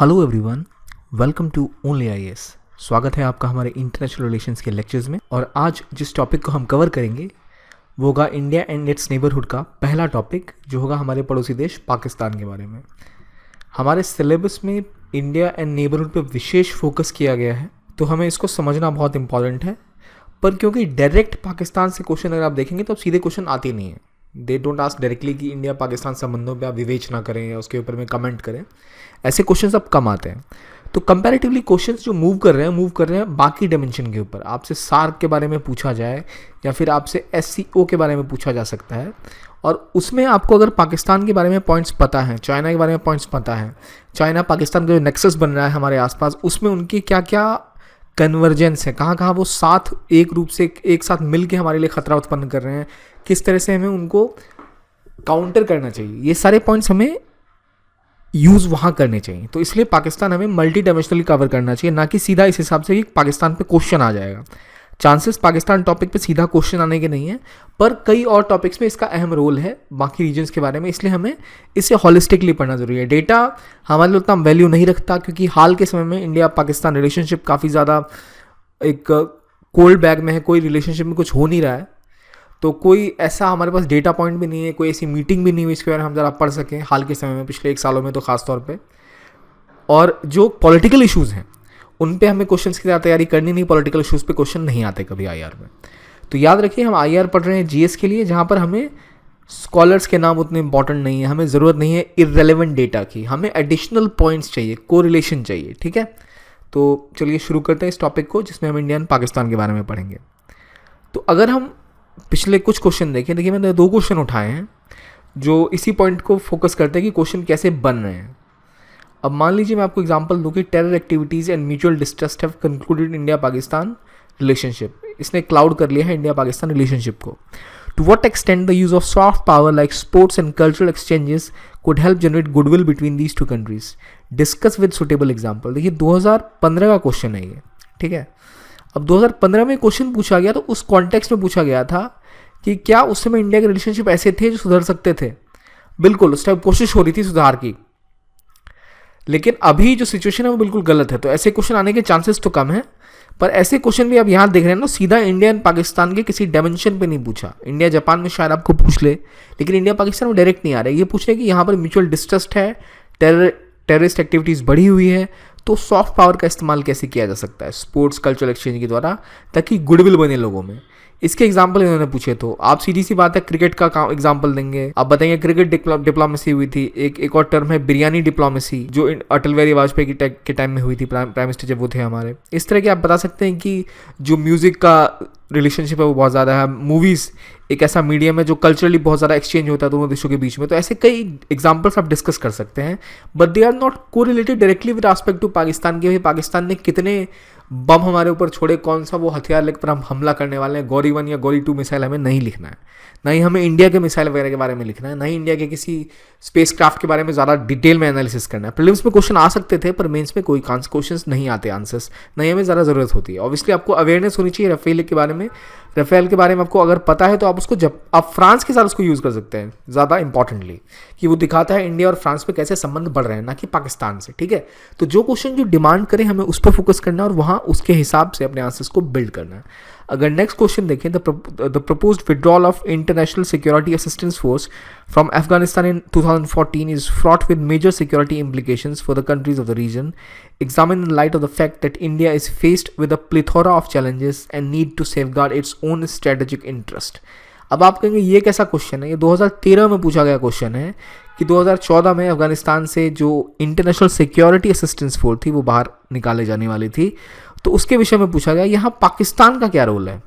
Hello everyone, welcome to only IAS. स्वागत है आपका हमारे इंटरनेशनल रिलेशंस के लेक्चर्स में। और आज जिस टॉपिक को हम कवर करेंगे वो होगा इंडिया एंड इट्स नेबरहुड का पहला टॉपिक, जो होगा हमारे पड़ोसी देश पाकिस्तान के बारे में। हमारे सिलेबस में इंडिया एंड नेबरहुड पे विशेष फोकस किया गया है, तो हमें इसको समझना बहुत इंपॉर्टेंट है। पर क्योंकि डायरेक्ट पाकिस्तान से क्वेश्चन अगर आप देखेंगे तो अब सीधे क्वेश्चन आते नहीं हैं। दे डोंट आस्क डायरेक्टली कि इंडिया पाकिस्तान संबंधों पे आप विवेचना करें या उसके ऊपर में कमेंट करें, ऐसे क्वेश्चंस अब कम आते हैं। तो कंपैरेटिवली क्वेश्चंस जो मूव कर रहे हैं बाकी डायमेंशन के ऊपर। आपसे सार्क के बारे में पूछा जाए या फिर आपसे एससीओ के बारे में पूछा जा सकता है, और उसमें आपको अगर पाकिस्तान के बारे में पॉइंट्स पता हैं, चाइना के बारे में पॉइंट्स पता है, चाइना पाकिस्तान का जो नेक्सस बन रहा है हमारे आसपास, उसमें उनकी क्या क्या कन्वर्जेंस है, कहाँ कहाँ वो साथ एक रूप से एक साथ मिल के हमारे लिए खतरा उत्पन्न कर रहे हैं, किस तरह से हमें उनको काउंटर करना चाहिए, ये सारे पॉइंट्स हमें यूज़ वहाँ करने चाहिए। तो इसलिए पाकिस्तान हमें मल्टी डायमेंशनली कवर करना चाहिए, ना कि सीधा इस हिसाब से कि पाकिस्तान पे क्वेश्चन आ जाएगा। चांसेस पाकिस्तान टॉपिक पे सीधा क्वेश्चन आने के नहीं है, पर कई और टॉपिक्स में इसका अहम रोल है बाकी रीजन्स के बारे में, इसलिए हमें इसे हॉलिस्टिकली पढ़ना जरूरी है। डेटा हमारे लिए उतना वैल्यू नहीं रखता, क्योंकि हाल के समय में इंडिया पाकिस्तान रिलेशनशिप काफ़ी ज़्यादा एक कोल्ड बैग में है, कोई रिलेशनशिप में कुछ हो नहीं रहा है। तो कोई ऐसा हमारे पास डेटा पॉइंट भी नहीं है, कोई ऐसी मीटिंग भी नहीं हुई इसके बारे में हम ज़रा पढ़ सकें हाल के समय में, पिछले 1 सालों में तो ख़ास तौर पे। और जो पॉलिटिकल इश्यूज़ हैं उन पे हमें क्वेश्चंस की तैयारी करनी नहीं, पॉलिटिकल इश्यूज़ पे क्वेश्चन नहीं आते कभी आईआर में। तो याद रखिए, हम आईआर पढ़ रहे हैं जीएस के लिए, जहाँ पर हमें स्कॉलर्स के नाम उतने इंपॉर्टेंट नहीं है, हमें ज़रूरत नहीं है इररेलेवेंट डेटा की, हमें एडिशनल पॉइंट्स चाहिए, कोरिलेशन चाहिए। ठीक है, तो चलिए शुरू करते हैं इस टॉपिक को, जिसमें हम इंडिया एंड पाकिस्तान के बारे में पढ़ेंगे। तो अगर हम पिछले कुछ क्वेश्चन देखें, देखिए मैंने 2 क्वेश्चन उठाए हैं जो इसी पॉइंट को फोकस करते हैं कि क्वेश्चन कैसे बन रहे हैं। अब मान लीजिए मैं आपको एग्जांपल दूं कि terror activities and mutual distrust have concluded India Pakistan relationship. इसने क्लाउड कर लिया है इंडिया पाकिस्तान रिलेशनशिप को। To what extent the use of soft power like sports and cultural exchanges could help generate goodwill between these 2 countries, discuss with suitable example. देखिए 2015 का question है ये, ठीक है। अब 2015 में क्वेश्चन पूछा गया, तो उस कॉन्टेक्स्ट में पूछा गया था कि क्या उस समय इंडिया के रिलेशनशिप ऐसे थे जो सुधर सकते थे। बिल्कुल उस टाइम कोशिश हो रही थी सुधार की, लेकिन अभी जो सिचुएशन है वो बिल्कुल गलत है। तो ऐसे क्वेश्चन आने के चांसेस तो कम है, पर ऐसे क्वेश्चन भी आप यहाँ देख रहे हैं ना, सीधा इंडिया एंड पाकिस्तान के किसी डायमेंशन पे नहीं पूछा। इंडिया जापान में शायद आपको पूछ ले, लेकिन इंडिया पाकिस्तान में डायरेक्ट नहीं आ रहा है। ये पूछ रहे कि यहाँ पर म्यूचुअल डिस्ट्रस्ट है, टेररिस्ट एक्टिविटीज़ बढ़ी हुई है, तो सॉफ्ट पावर का इस्तेमाल कैसे किया जा सकता है स्पोर्ट्स कल्चरल एक्सचेंज के द्वारा, ताकि गुडविल बने लोगों में। इसके एग्जाम्पल इन्होंने पूछे, तो आप सीधी सी बात है क्रिकेट का एग्जाम्पल देंगे। आप बताइए क्रिकेट डिप्लोमेसी हुई थी, एक और टर्म है बिरयानी डिप्लोमेसी, जो अटल बिहारी वाजपेयी के टाइम में हुई थी, प्राइम मिनिस्टर जब वो थे हमारे। इस तरह के आप बता सकते हैं कि जो म्यूजिक का रिलेशनशिप है वो बहुत ज़्यादा है। मूवीज़ एक ऐसा मीडियम है जो कल्चरली बहुत ज़्यादा एक्सचेंज होता है दोनों देशों के बीच में। तो ऐसे कई एग्जाम्पल्स आप डिस्कस कर सकते हैं, बट दे आर नॉट को related directly with aspect to Pakistan के। पाकिस्तान ने कितने बम हमारे ऊपर छोड़े, कौन सा वो हथियार लेकर हम हमला करने वाले हैं, गौरी 1 या गौरी 2 मिसाइल हमें नहीं लिखना है, ना ही हमें इंडिया के मिसाइल वगैरह के बारे में लिखना है, ना ही इंडिया के किसी स्पेस क्राफ्ट के बारे में ज़्यादा डिटेल में एनालिसिस करना है। प्रीलिम्स में क्वेश्चन आ सकते थे, पर मेंस में कोई क्वेश्चन नहीं आते आंसर्स, नहीं हमें ज़्यादा ज़रूरत होती है। ऑब्वियसली आपको अवेयरनेस होनी चाहिए राफेल के बारे में। राफेल के बारे में आपको अगर पता है तो आप उसको जब आप फ्रांस के साथ उसको यूज़ कर सकते हैं, ज़्यादा इंपॉर्टेंटली, कि वो दिखाता है इंडिया और फ्रांस में कैसे संबंध बढ़ रहे हैं, ना कि पाकिस्तान से। ठीक है, तो जो क्वेश्चन जो डिमांड करें हमें उस पर फोकस करना है और वहाँ उसके हिसाब से अपने आंसर्स को बिल्ड करना है। अगर नेक्स्ट क्वेश्चन देखें, the proposed withdrawal of international security assistance force from Afghanistan in 2014 is fraught with major security implications for the countries of the region, examined in light of the fact that India is faced with a plethora of challenges and need to safeguard its own strategic interest. अब आप कहेंगे ये कैसा question है, ये 2013 में पूछा गया क्वेश्चन है कि 2014 में अफगानिस्तान से जो इंटरनेशनल सिक्योरिटी असिस्टेंस फोर्स थी वो बाहर निकाले जाने वाली थी, तो उसके विषय में पूछा गया यहाँ पाकिस्तान का क्या रोल है।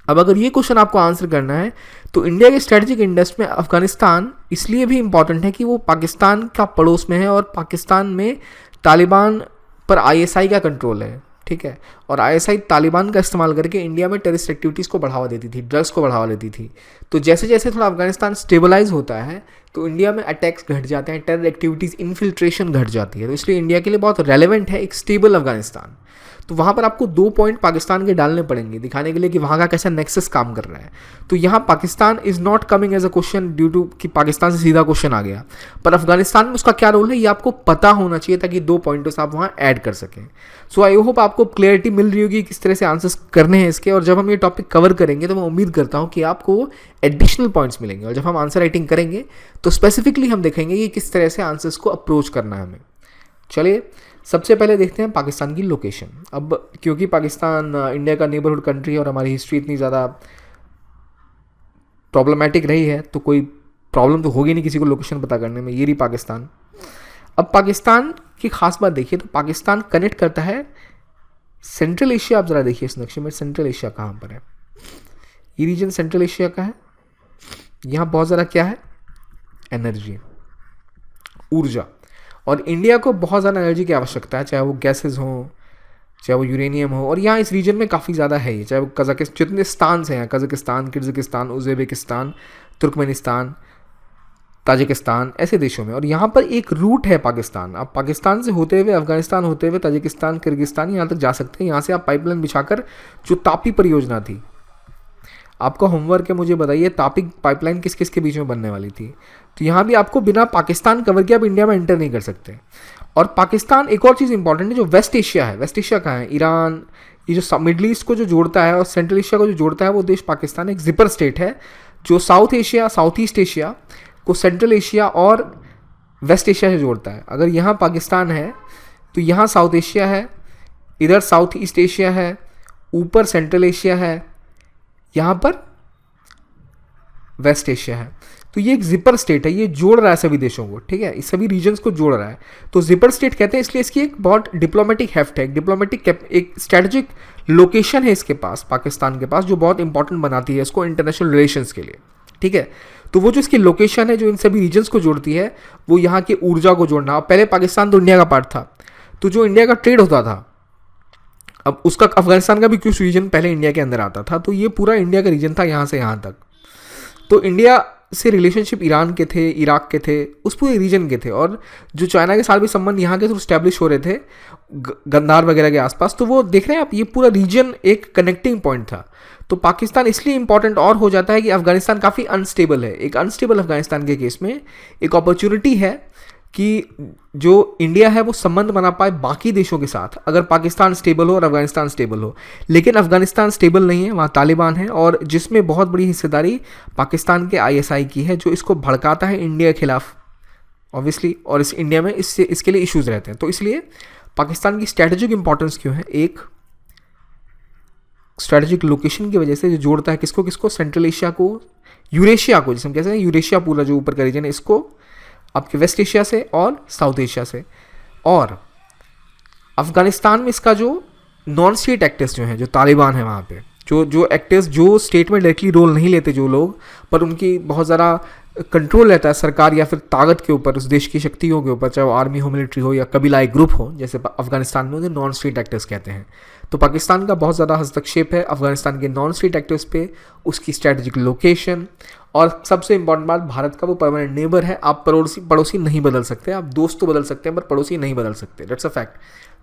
अब अगर ये क्वेश्चन आपको आंसर करना है तो इंडिया के स्ट्रेटेजिक इंटरेस्ट में अफगानिस्तान इसलिए भी इंपॉर्टेंट है कि वो पाकिस्तान का पड़ोस में है, और पाकिस्तान में तालिबान पर आईएसआई का कंट्रोल है। ठीक है, और आईएसआई तालिबान का इस्तेमाल करके इंडिया में टेररिस्ट एक्टिविटीज़ को बढ़ावा देती थी, ड्रग्स को बढ़ावा देती थी। तो जैसे जैसे थोड़ा अफगानिस्तान स्टेबलाइज होता है, तो इंडिया में अटैक्स घट जाते हैं, टेरर एक्टिविटीज़, इन्फिल्ट्रेशन घट जाती है। तो इसलिए इंडिया के लिए बहुत रेलेवेंट है एक स्टेबल अफगानिस्तान। तो वहाँ पर आपको 2 पॉइंट पाकिस्तान के डालने पड़ेंगे दिखाने के लिए कि वहाँ का कैसा नेक्सस काम कर रहा है। तो यहाँ Pakistan is not coming as a question due to कि पाकिस्तान से सीधा क्वेश्चन आ गया, पर अफगानिस्तान में उसका क्या रोल है ये आपको पता होना चाहिए ताकि 2 पॉइंट्स आप वहाँ ऐड कर सकें। सो आई होप आपको क्लियरिटी मिल रही होगी किस तरह से आंसर्स करने हैं इसके। और जब हम ये टॉपिक कवर करेंगे तो मैं उम्मीद करता हूँ कि आपको एडिशनल पॉइंट्स मिलेंगे। और जब हम आंसर राइटिंग करेंगे तो स्पेसिफिकली हम देखेंगे कि किस तरह से आंसर्स को अप्रोच करना है हमें। चलिए सबसे पहले देखते हैं पाकिस्तान की लोकेशन। अब क्योंकि पाकिस्तान इंडिया का नेबरहुड कंट्री है और हमारी हिस्ट्री इतनी ज़्यादा प्रॉब्लमेटिक रही है तो कोई प्रॉब्लम तो होगी नहीं किसी को लोकेशन पता करने में। ये रही पाकिस्तान। अब पाकिस्तान की खास बात देखिए तो पाकिस्तान कनेक्ट करता है सेंट्रल एशिया। आप ज़रा देखिए इस नक्शे में सेंट्रल एशिया कहाँ पर है। ये रीजन सेंट्रल एशिया का है। यहाँ बहुत ज़्यादा क्या है, एनर्जी, ऊर्जा। और इंडिया को बहुत ज़्यादा एनर्जी की आवश्यकता है, चाहे वो गैसेस हों, चाहे वो यूरेनियम हो। और यहाँ इस रीजन में काफ़ी ज़्यादा है ये, चाहे वो कजाकिस्तान, जितने स्थान से हैं, Kazakhstan, Kyrgyzstan, Uzbekistan, Turkmenistan, Tajikistan, ऐसे देशों में। और यहाँ पर एक रूट है पाकिस्तान। आप पाकिस्तान से होते हुए, अफगानिस्तान होते हुए, ताजिकिस्तान, किर्गिस्तान यहाँ तक जा सकते हैं। यहाँ से आप पाइपलाइन बिछाकर, जो तापी परियोजना थी, आपका होमवर्क है, मुझे बताइए तापी पाइपलाइन किस किस के बीच में बनने वाली थी। तो यहाँ भी आपको बिना पाकिस्तान कवर किए आप इंडिया में एंटर नहीं कर सकते। और पाकिस्तान, एक और चीज़ इंपॉर्टेंट है, जो वेस्ट एशिया है, वेस्ट एशिया कहाँ है, ईरान, ये जो मिडल ईस्ट को जो जोड़ता है और सेंट्रल एशिया को जो जोड़ता है वो देश पाकिस्तान एक जिपर स्टेट है, जो south Asia, south east Asia को सेंट्रल एशिया और वेस्ट एशिया से जोड़ता है। अगर यहाँ पाकिस्तान है तो यहाँ साउथ एशिया है, इधर साउथ ईस्ट एशिया है, ऊपर सेंट्रल एशिया है, यहाँ पर वेस्ट एशिया है। तो ये एक जिपर स्टेट है, ये जोड़ रहा है सभी देशों को, ठीक है, इस सभी रीजन्स को जोड़ रहा है। तो जिपर स्टेट कहते हैं इसलिए इसकी एक बहुत डिप्लोमेटिक हेफ्ट है, एक स्ट्रेटेजिक लोकेशन है इसके पास, पाकिस्तान के पास, जो बहुत इंपॉर्टेंट बनाती है इसको इंटरनेशनल रिलेशंस के लिए, ठीक है। तो वो जो इसकी लोकेशन है जो इन सभी रीजन्स को जोड़ती है, वो यहाँ की ऊर्जा को जोड़ना। पहले पाकिस्तान तो इंडिया का पार्ट था, तो जो इंडिया का ट्रेड होता था, अब उसका अफगानिस्तान का भी कुछ रीजन पहले इंडिया के अंदर आता था, तो ये पूरा इंडिया का रीजन था यहाँ से यहाँ तक। तो इंडिया से रिलेशनशिप ईरान के थे, इराक के थे, उस पूरे रीजन के थे। और जो चाइना के साथ भी संबंध यहाँ के थ्रू स्टैब्लिश हो रहे थे, गंधार वगैरह के आसपास, तो वो देख रहे हैं आप, ये पूरा रीजन एक कनेक्टिंग पॉइंट था। तो पाकिस्तान इसलिए इंपॉर्टेंट और हो जाता है कि अफगानिस्तान काफ़ी अनस्टेबल है। एक अनस्टेबल अफगानिस्तान के केस में एक अपॉर्चुनिटी है कि जो इंडिया है वो संबंध बना पाए बाकी देशों के साथ, अगर पाकिस्तान स्टेबल हो और अफगानिस्तान स्टेबल हो। लेकिन अफगानिस्तान स्टेबल नहीं है, वहाँ तालिबान है, और जिसमें बहुत बड़ी हिस्सेदारी पाकिस्तान के आईएसआई की है, जो इसको भड़काता है इंडिया के खिलाफ ऑब्वियसली। और इस इंडिया में इसके लिए इश्यूज रहते हैं। तो इसलिए पाकिस्तान की स्ट्रैटेजिक इंपॉर्टेंस क्यों है, एक स्ट्रैटेजिक लोकेशन की वजह से, जो जोड़ता है किसको किसको, सेंट्रल एशिया को, यूरेशिया को, जिसे हम कहते हैं यूरेशिया पूरा जो ऊपर का रीजन है, इसको आपके वेस्ट एशिया से और साउथ एशिया से। और अफगानिस्तान में इसका जो नॉन स्टेट एक्टर्स जो हैं, जो तालिबान है वहाँ पे, जो एक्टर्स जो स्टेट में डायरेक्टली रोल नहीं लेते जो लोग, पर उनकी बहुत ज़्यादा कंट्रोल रहता है सरकार या फिर ताकत के ऊपर, उस देश की शक्तियों के ऊपर, चाहे वो आर्मी हो, मिलिट्री हो या कबीलाई ग्रुप हो, जैसे अफगानिस्तान में उन्हें नॉन स्टेट एक्टर्स कहते हैं। तो पाकिस्तान का बहुत ज़्यादा हस्तक्षेप है अफगानिस्तान के नॉन स्टेट एक्टर्स पे, उसकी स्ट्रैटेजिक लोकेशन, और सबसे इंपॉर्टेंट बात, भारत का वो परमानेंट नेबर है। आप पड़ोसी नहीं बदल सकते, आप दोस्त तो बदल सकते हैं पर पड़ोसी नहीं बदल सकते, दैट्स अ फैक्ट।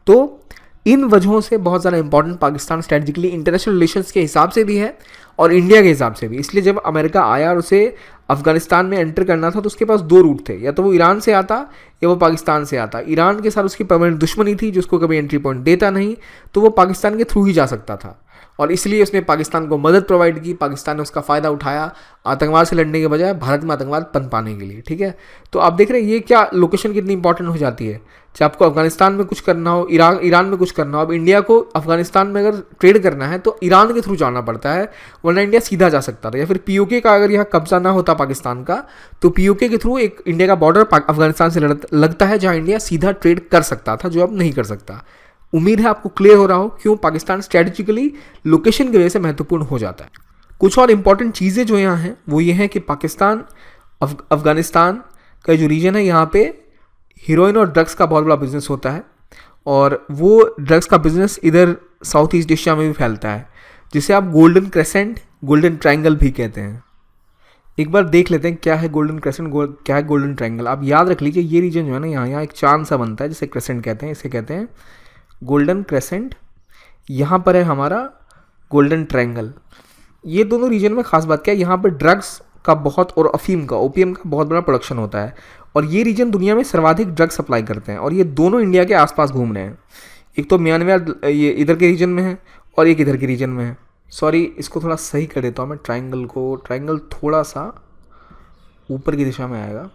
तो इन वजहों से बहुत ज़्यादा important Pakistan strategically international relations के हिसाब से भी है और इंडिया के हिसाब से भी। इसलिए जब अमेरिका आया और उसे अफगानिस्तान में एंटर करना था तो उसके पास 2 रूट थे, या तो वो ईरान से आता या वो पाकिस्तान से आता। ईरान के साथ उसकी परमानेंट दुश्मनी थी, जिसको कभी एंट्री पॉइंट देता नहीं, तो वो पाकिस्तान के थ्रू ही जा सकता था, और इसलिए उसने पाकिस्तान को मदद प्रोवाइड की। पाकिस्तान ने उसका फ़ायदा उठाया आतंकवाद से लड़ने के बजाय भारत में आतंकवाद पनपाने के लिए, ठीक है। तो आप देख रहे हैं ये क्या लोकेशन कितनी इंपॉर्टेंट हो जाती है। चाहे आपको अफगानिस्तान में कुछ करना हो, ईरान में कुछ करना हो, अब इंडिया को अफगानिस्तान में अगर ट्रेड करना है तो ईरान के थ्रू जाना पड़ता है, वरना इंडिया सीधा जा सकता था। या फिर पीओके का अगर यहाँ कब्जा ना होता पाकिस्तान का, तो पीओके के थ्रू एक इंडिया का बॉर्डर अफगानिस्तान से लगता है, जहाँ इंडिया सीधा ट्रेड कर सकता था, जो अब नहीं कर सकता। उम्मीद है आपको क्लियर हो रहा हो क्यों पाकिस्तान स्ट्रेटेजिकली लोकेशन की वजह से महत्वपूर्ण हो जाता है। कुछ और इंपॉर्टेंट चीज़ें जो यहाँ हैं वो ये हैं कि पाकिस्तान अफगानिस्तान का जो रीजन है, यहाँ पे हीरोइन और ड्रग्स का बहुत बड़ा बिजनेस होता है, और वो ड्रग्स का बिजनेस इधर साउथ ईस्ट एशिया में भी फैलता है, जिसे आप गोल्डन क्रेसेंट, गोल्डन ट्रायंगल भी कहते हैं। एक बार देख लेते हैं क्या है गोल्डन क्रेसेंट, क्या है गोल्डन ट्रायंगल। आप याद रख लीजिए ये रीजन जो है ना, यहाँ यहाँ एक चांद सा बनता है जिसे क्रेसेंट कहते हैं, इसे कहते हैं गोल्डन क्रेसेंट। यहाँ पर है हमारा गोल्डन ट्रायंगल। ये दोनों रीजन में खास बात क्या है, यहाँ पर ड्रग्स का बहुत और अफीम का, ओपीएम का बहुत बड़ा प्रोडक्शन होता है, और ये रीजन दुनिया में सर्वाधिक ड्रग सप्लाई करते हैं, और ये दोनों इंडिया के आसपास घूम रहे हैं। एक तो म्यांमार ये इधर के रीजन में है और एक इधर के रीजन में है। सॉरी, इसको थोड़ा सही कर देता हूँ मैं, ट्रायंगल को, ट्रायंगल थोड़ा सा ऊपर की दिशा में आएगा।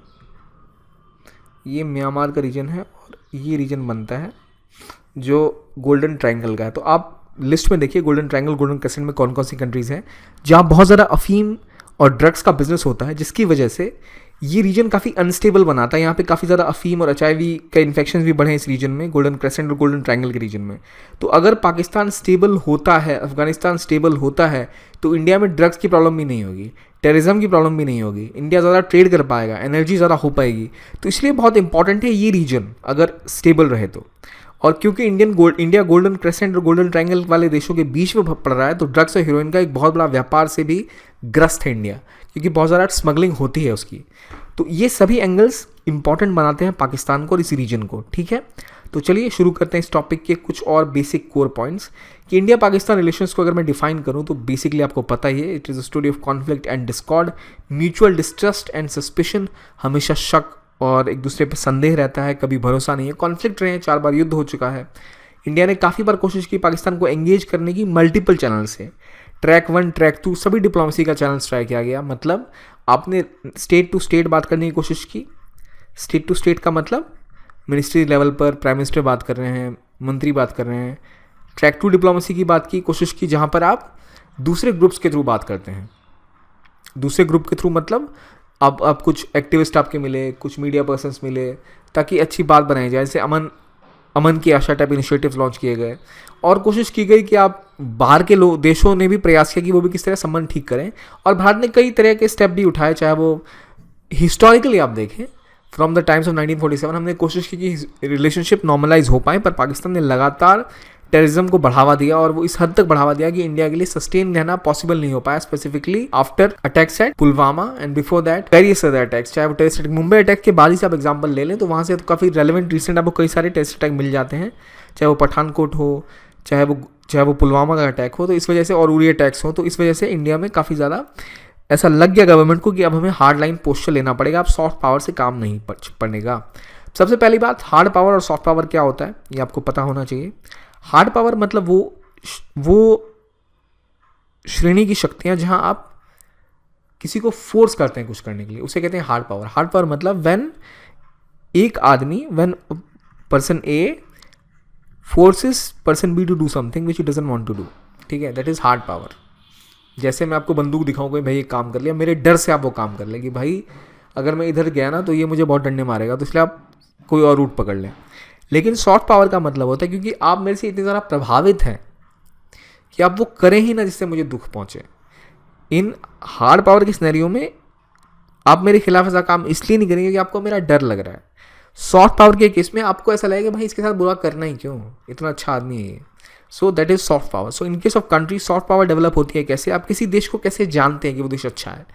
ये म्यांमार का रीजन है और ये रीजन बनता है जो गोल्डन ट्रायंगल का है। तो आप लिस्ट में देखिए गोल्डन ट्रायंगल, गोल्डन क्रेसेंट में कौन कौन सी कंट्रीज़ हैं जहाँ बहुत ज़्यादा अफीम और ड्रग्स का बिजनेस होता है, जिसकी वजह से ये रीजन काफ़ी अनस्टेबल बनाता है। यहाँ पे काफ़ी ज़्यादा अफीम और एचआईवी के इन्फेक्शन भी बढ़े हैं इस रीजन में, गोल्डन क्रेसेंट और गोल्डन ट्रायंगल के रीजन में। तो अगर पाकिस्तान स्टेबल होता है, अफगानिस्तान स्टेबल होता है, तो इंडिया में ड्रग्स की प्रॉब्लम भी नहीं होगी, टेररिज्म की प्रॉब्लम भी नहीं होगी, इंडिया ज़्यादा ट्रेड कर पाएगा, एनर्जी ज़्यादा हो पाएगी। तो इसलिए बहुत इंपॉर्टेंट है ये रीजन अगर स्टेबल रहे तो। और क्योंकि इंडिया गोल्डन क्रेसेंट और गोल्डन ट्रायंगल वाले देशों के बीच में पड़ रहा है, तो ड्रग्स और हीरोइन का एक बहुत बड़ा व्यापार से भी ग्रस्त है इंडिया, क्योंकि बहुत ज़्यादा स्मगलिंग होती है उसकी। तो ये सभी एंगल्स इंपॉर्टेंट बनाते हैं पाकिस्तान को और इस रीजन को, ठीक है। तो चलिए शुरू करते हैं इस टॉपिक के कुछ और बेसिक कोर पॉइंट्स कि इंडिया पाकिस्तान रिलेशंस को अगर मैं डिफाइन करूं तो बेसिकली आपको पता ही है, it is a story of conflict and Discord, mutual distrust and suspicion, हमेशा शक और एक दूसरे पर संदेह रहता है, कभी भरोसा नहीं है, कॉन्फ्लिक्ट रहे हैं, 4 बार युद्ध हो चुका है। इंडिया ने काफ़ी बार कोशिश की पाकिस्तान को एंगेज करने की मल्टीपल चैनल से, ट्रैक 1 ट्रैक 2 सभी डिप्लोमेसी का चैनल ट्राई किया गया। मतलब आपने स्टेट टू स्टेट बात करने की कोशिश की, स्टेट टू स्टेट का मतलब मिनिस्ट्री लेवल पर प्राइम मिनिस्टर बात कर रहे हैं, मंत्री बात कर रहे हैं। ट्रैक 2 डिप्लोमेसी की बात की कोशिश की, जहाँ पर आप दूसरे ग्रुप्स के थ्रू बात करते हैं। दूसरे ग्रुप के थ्रू मतलब आप कुछ एक्टिविस्ट आपके मिले, कुछ मीडिया पर्सन्स मिले, ताकि अच्छी बात बनाई जाए। जैसे अमन की आशा टाइप इनिशिएटिव लॉन्च किए गए, और कोशिश की गई कि आप बाहर के देशों ने भी प्रयास किया कि वो भी किस तरह संबंध ठीक करें, और भारत ने कई तरह के स्टेप भी उठाए। चाहे वो हिस्टोरिकली आप देखें, फ्रॉम द टाइम्स ऑफ 1947 हमने कोशिश की कि रिलेशनशिप नॉर्मलाइज हो पाए, पर पाकिस्तान ने लगातार टेररिज्म को बढ़ावा दिया, और वो इस हद तक बढ़ावा दिया कि इंडिया के लिए सस्टेन रहना पॉसिबल नहीं हो पाया, specifically after attacks at Pulwama and before that various other attacks. चाहे वो टेररिस्ट अटैक, मुंबई अटैक के बाद ही से आप एग्जाम्पल ले लें तो वहाँ से तो काफ़ी रेलिवेंट रिसेंट आपको कई सारे टेररिस्ट अटैक मिल जाते हैं, चाहे वो पठानकोट हो, चाहे वो पुलवामा का अटैक हो। तो इस वजह से, और उरी अटैक्स हो, तो इस वजह से इंडिया में काफ़ी ज़्यादा ऐसा लग गया गवर्नमेंट को कि अब हमें हार्ड लाइन पोस्चर लेना पड़ेगा, अब सॉफ्ट पावर से काम नहीं पड़ेगा। सबसे पहली बात, हार्ड पावर और सॉफ्ट पावर क्या होता है ये आपको पता होना चाहिए। हार्ड पावर मतलब वो श्रेणी की शक्तियां जहां आप किसी को फोर्स करते हैं कुछ करने के लिए, उसे कहते हैं हार्ड पावर। हार्ड पावर मतलब when person A forces person B to do something which he doesn't want to do, ठीक है, दैट इज हार्ड पावर। जैसे मैं आपको बंदूक दिखाऊं कि भाई ये काम कर लिया, मेरे डर से आप वो काम कर लें कि भाई अगर मैं इधर गया ना तो ये मुझे बहुत डंडे मारेगा, तो इसलिए आप कोई और रूट पकड़ लें। लेकिन सॉफ्ट पावर का मतलब होता है क्योंकि आप मेरे से इतने ज़्यादा प्रभावित हैं कि आप वो करें ही ना जिससे मुझे दुख पहुंचे। इन हार्ड पावर के सिनेरियो में आप मेरे खिलाफ ऐसा काम इसलिए नहीं करेंगे कि आपको मेरा डर लग रहा है। सॉफ्ट पावर के केस में आपको ऐसा लगेगा भाई इसके साथ बुरा करना ही क्यों, इतना अच्छा आदमी है ये। So that is soft power. So in case of country soft power develop होती है कैसे, आप किसी देश को कैसे जानते हैं कि वो देश अच्छा है,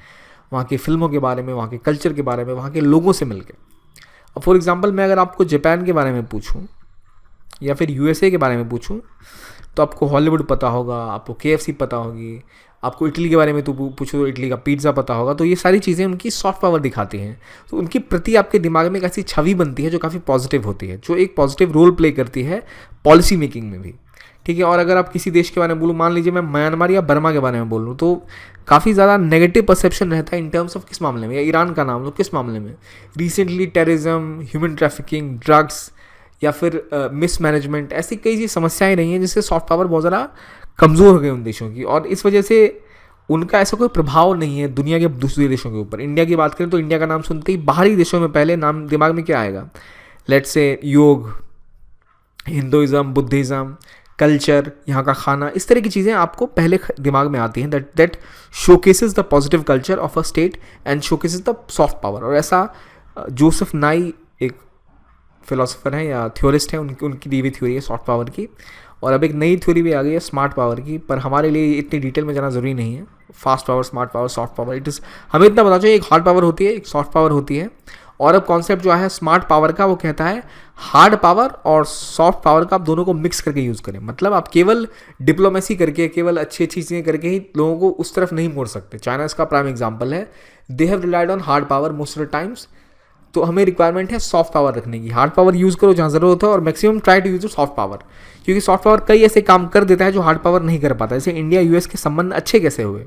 वहाँ की फिल्मों के बारे में, वहाँ के कल्चर के बारे में, वहाँ के लोगों से मिलकर। अब फॉर एग्जांपल मैं अगर आपको जापान के बारे में पूछूं या फिर यूएसए के बारे में पूछूं तो आपको हॉलीवुड पता होगा, आपको केएफसी पता होगी, आपको इटली के बारे में तो पूछो तो इटली का पिज़्ज़ा पता होगा। तो ये सारी चीज़ें उनकी सॉफ्ट पावर दिखाती हैं, तो उनके प्रति आपके दिमाग में एक ऐसी छवि बनती है जो काफ़ी पॉजिटिव होती है, जो एक पॉजिटिव रोल प्ले करती है पॉलिसी मेकिंग में भी, ठीक है। और अगर आप किसी देश के बारे में बोलूँ, मान लीजिए मैं म्यांमार या बर्मा के बारे में बोल लूँ, तो काफ़ी ज़्यादा नेगेटिव परसेप्शन रहता है इन टर्म्स ऑफ किस मामले में, या ईरान का नाम लो किस मामले में, recently terrorism, human trafficking, drugs या फिर मिसमैनेजमेंट, ऐसी कई सी समस्याएं रही हैं जिससे सॉफ्ट पावर बहुत ज़्यादा कमज़ोर हो गई उन देशों की, और इस वजह से उनका ऐसा कोई प्रभाव नहीं है दुनिया के दूसरे देशों के ऊपर। इंडिया की बात करें तो इंडिया का नाम सुनते ही बाहरी देशों में पहले नाम दिमाग में क्या आएगा, लेट्स से योग, हिंदुइज़्म, बुद्धिज़्म, कल्चर, यहाँ का खाना, इस तरह की चीज़ें आपको पहले दिमाग में आती हैं। That showcases the positive culture of a state and showcases the soft power. और ऐसा जोसेफ नाई एक फिलोसोफर हैं या थ्योरिस्ट हैं, उनकी दी हुई थ्योरी है सॉफ्ट पावर की, और अब एक नई थ्योरी भी आ गई है स्मार्ट पावर की, पर हमारे लिए इतनी डिटेल में जाना ज़रूरी नहीं है। Fast power, smart power, soft power, it is हमें इतना पता चाहिए एक हार्ड पावर होती है, एक सॉफ्ट पावर होती है। और अब कॉन्सेप्ट जो है स्मार्ट पावर का वो कहता है हार्ड पावर और सॉफ्ट पावर का आप दोनों को मिक्स करके यूज़ करें। मतलब आप केवल डिप्लोमेसी करके, केवल अच्छी अच्छी चीज़ें करके ही लोगों को उस तरफ नहीं मोड़ सकते। चाइना इसका प्राइम एग्जाम्पल है। They have relied on hard power most of the times. तो हमें रिक्वायरमेंट है सॉफ्ट पावर रखने की। हार्ड पावर यूज़ करो जहाँ ज़रूरत हो और maximum try to use soft power, क्योंकि सॉफ्ट पावर कई ऐसे काम कर देता है जो हार्ड पावर नहीं कर पाता। जैसे इंडिया यूएस के संबंध अच्छे कैसे हुए,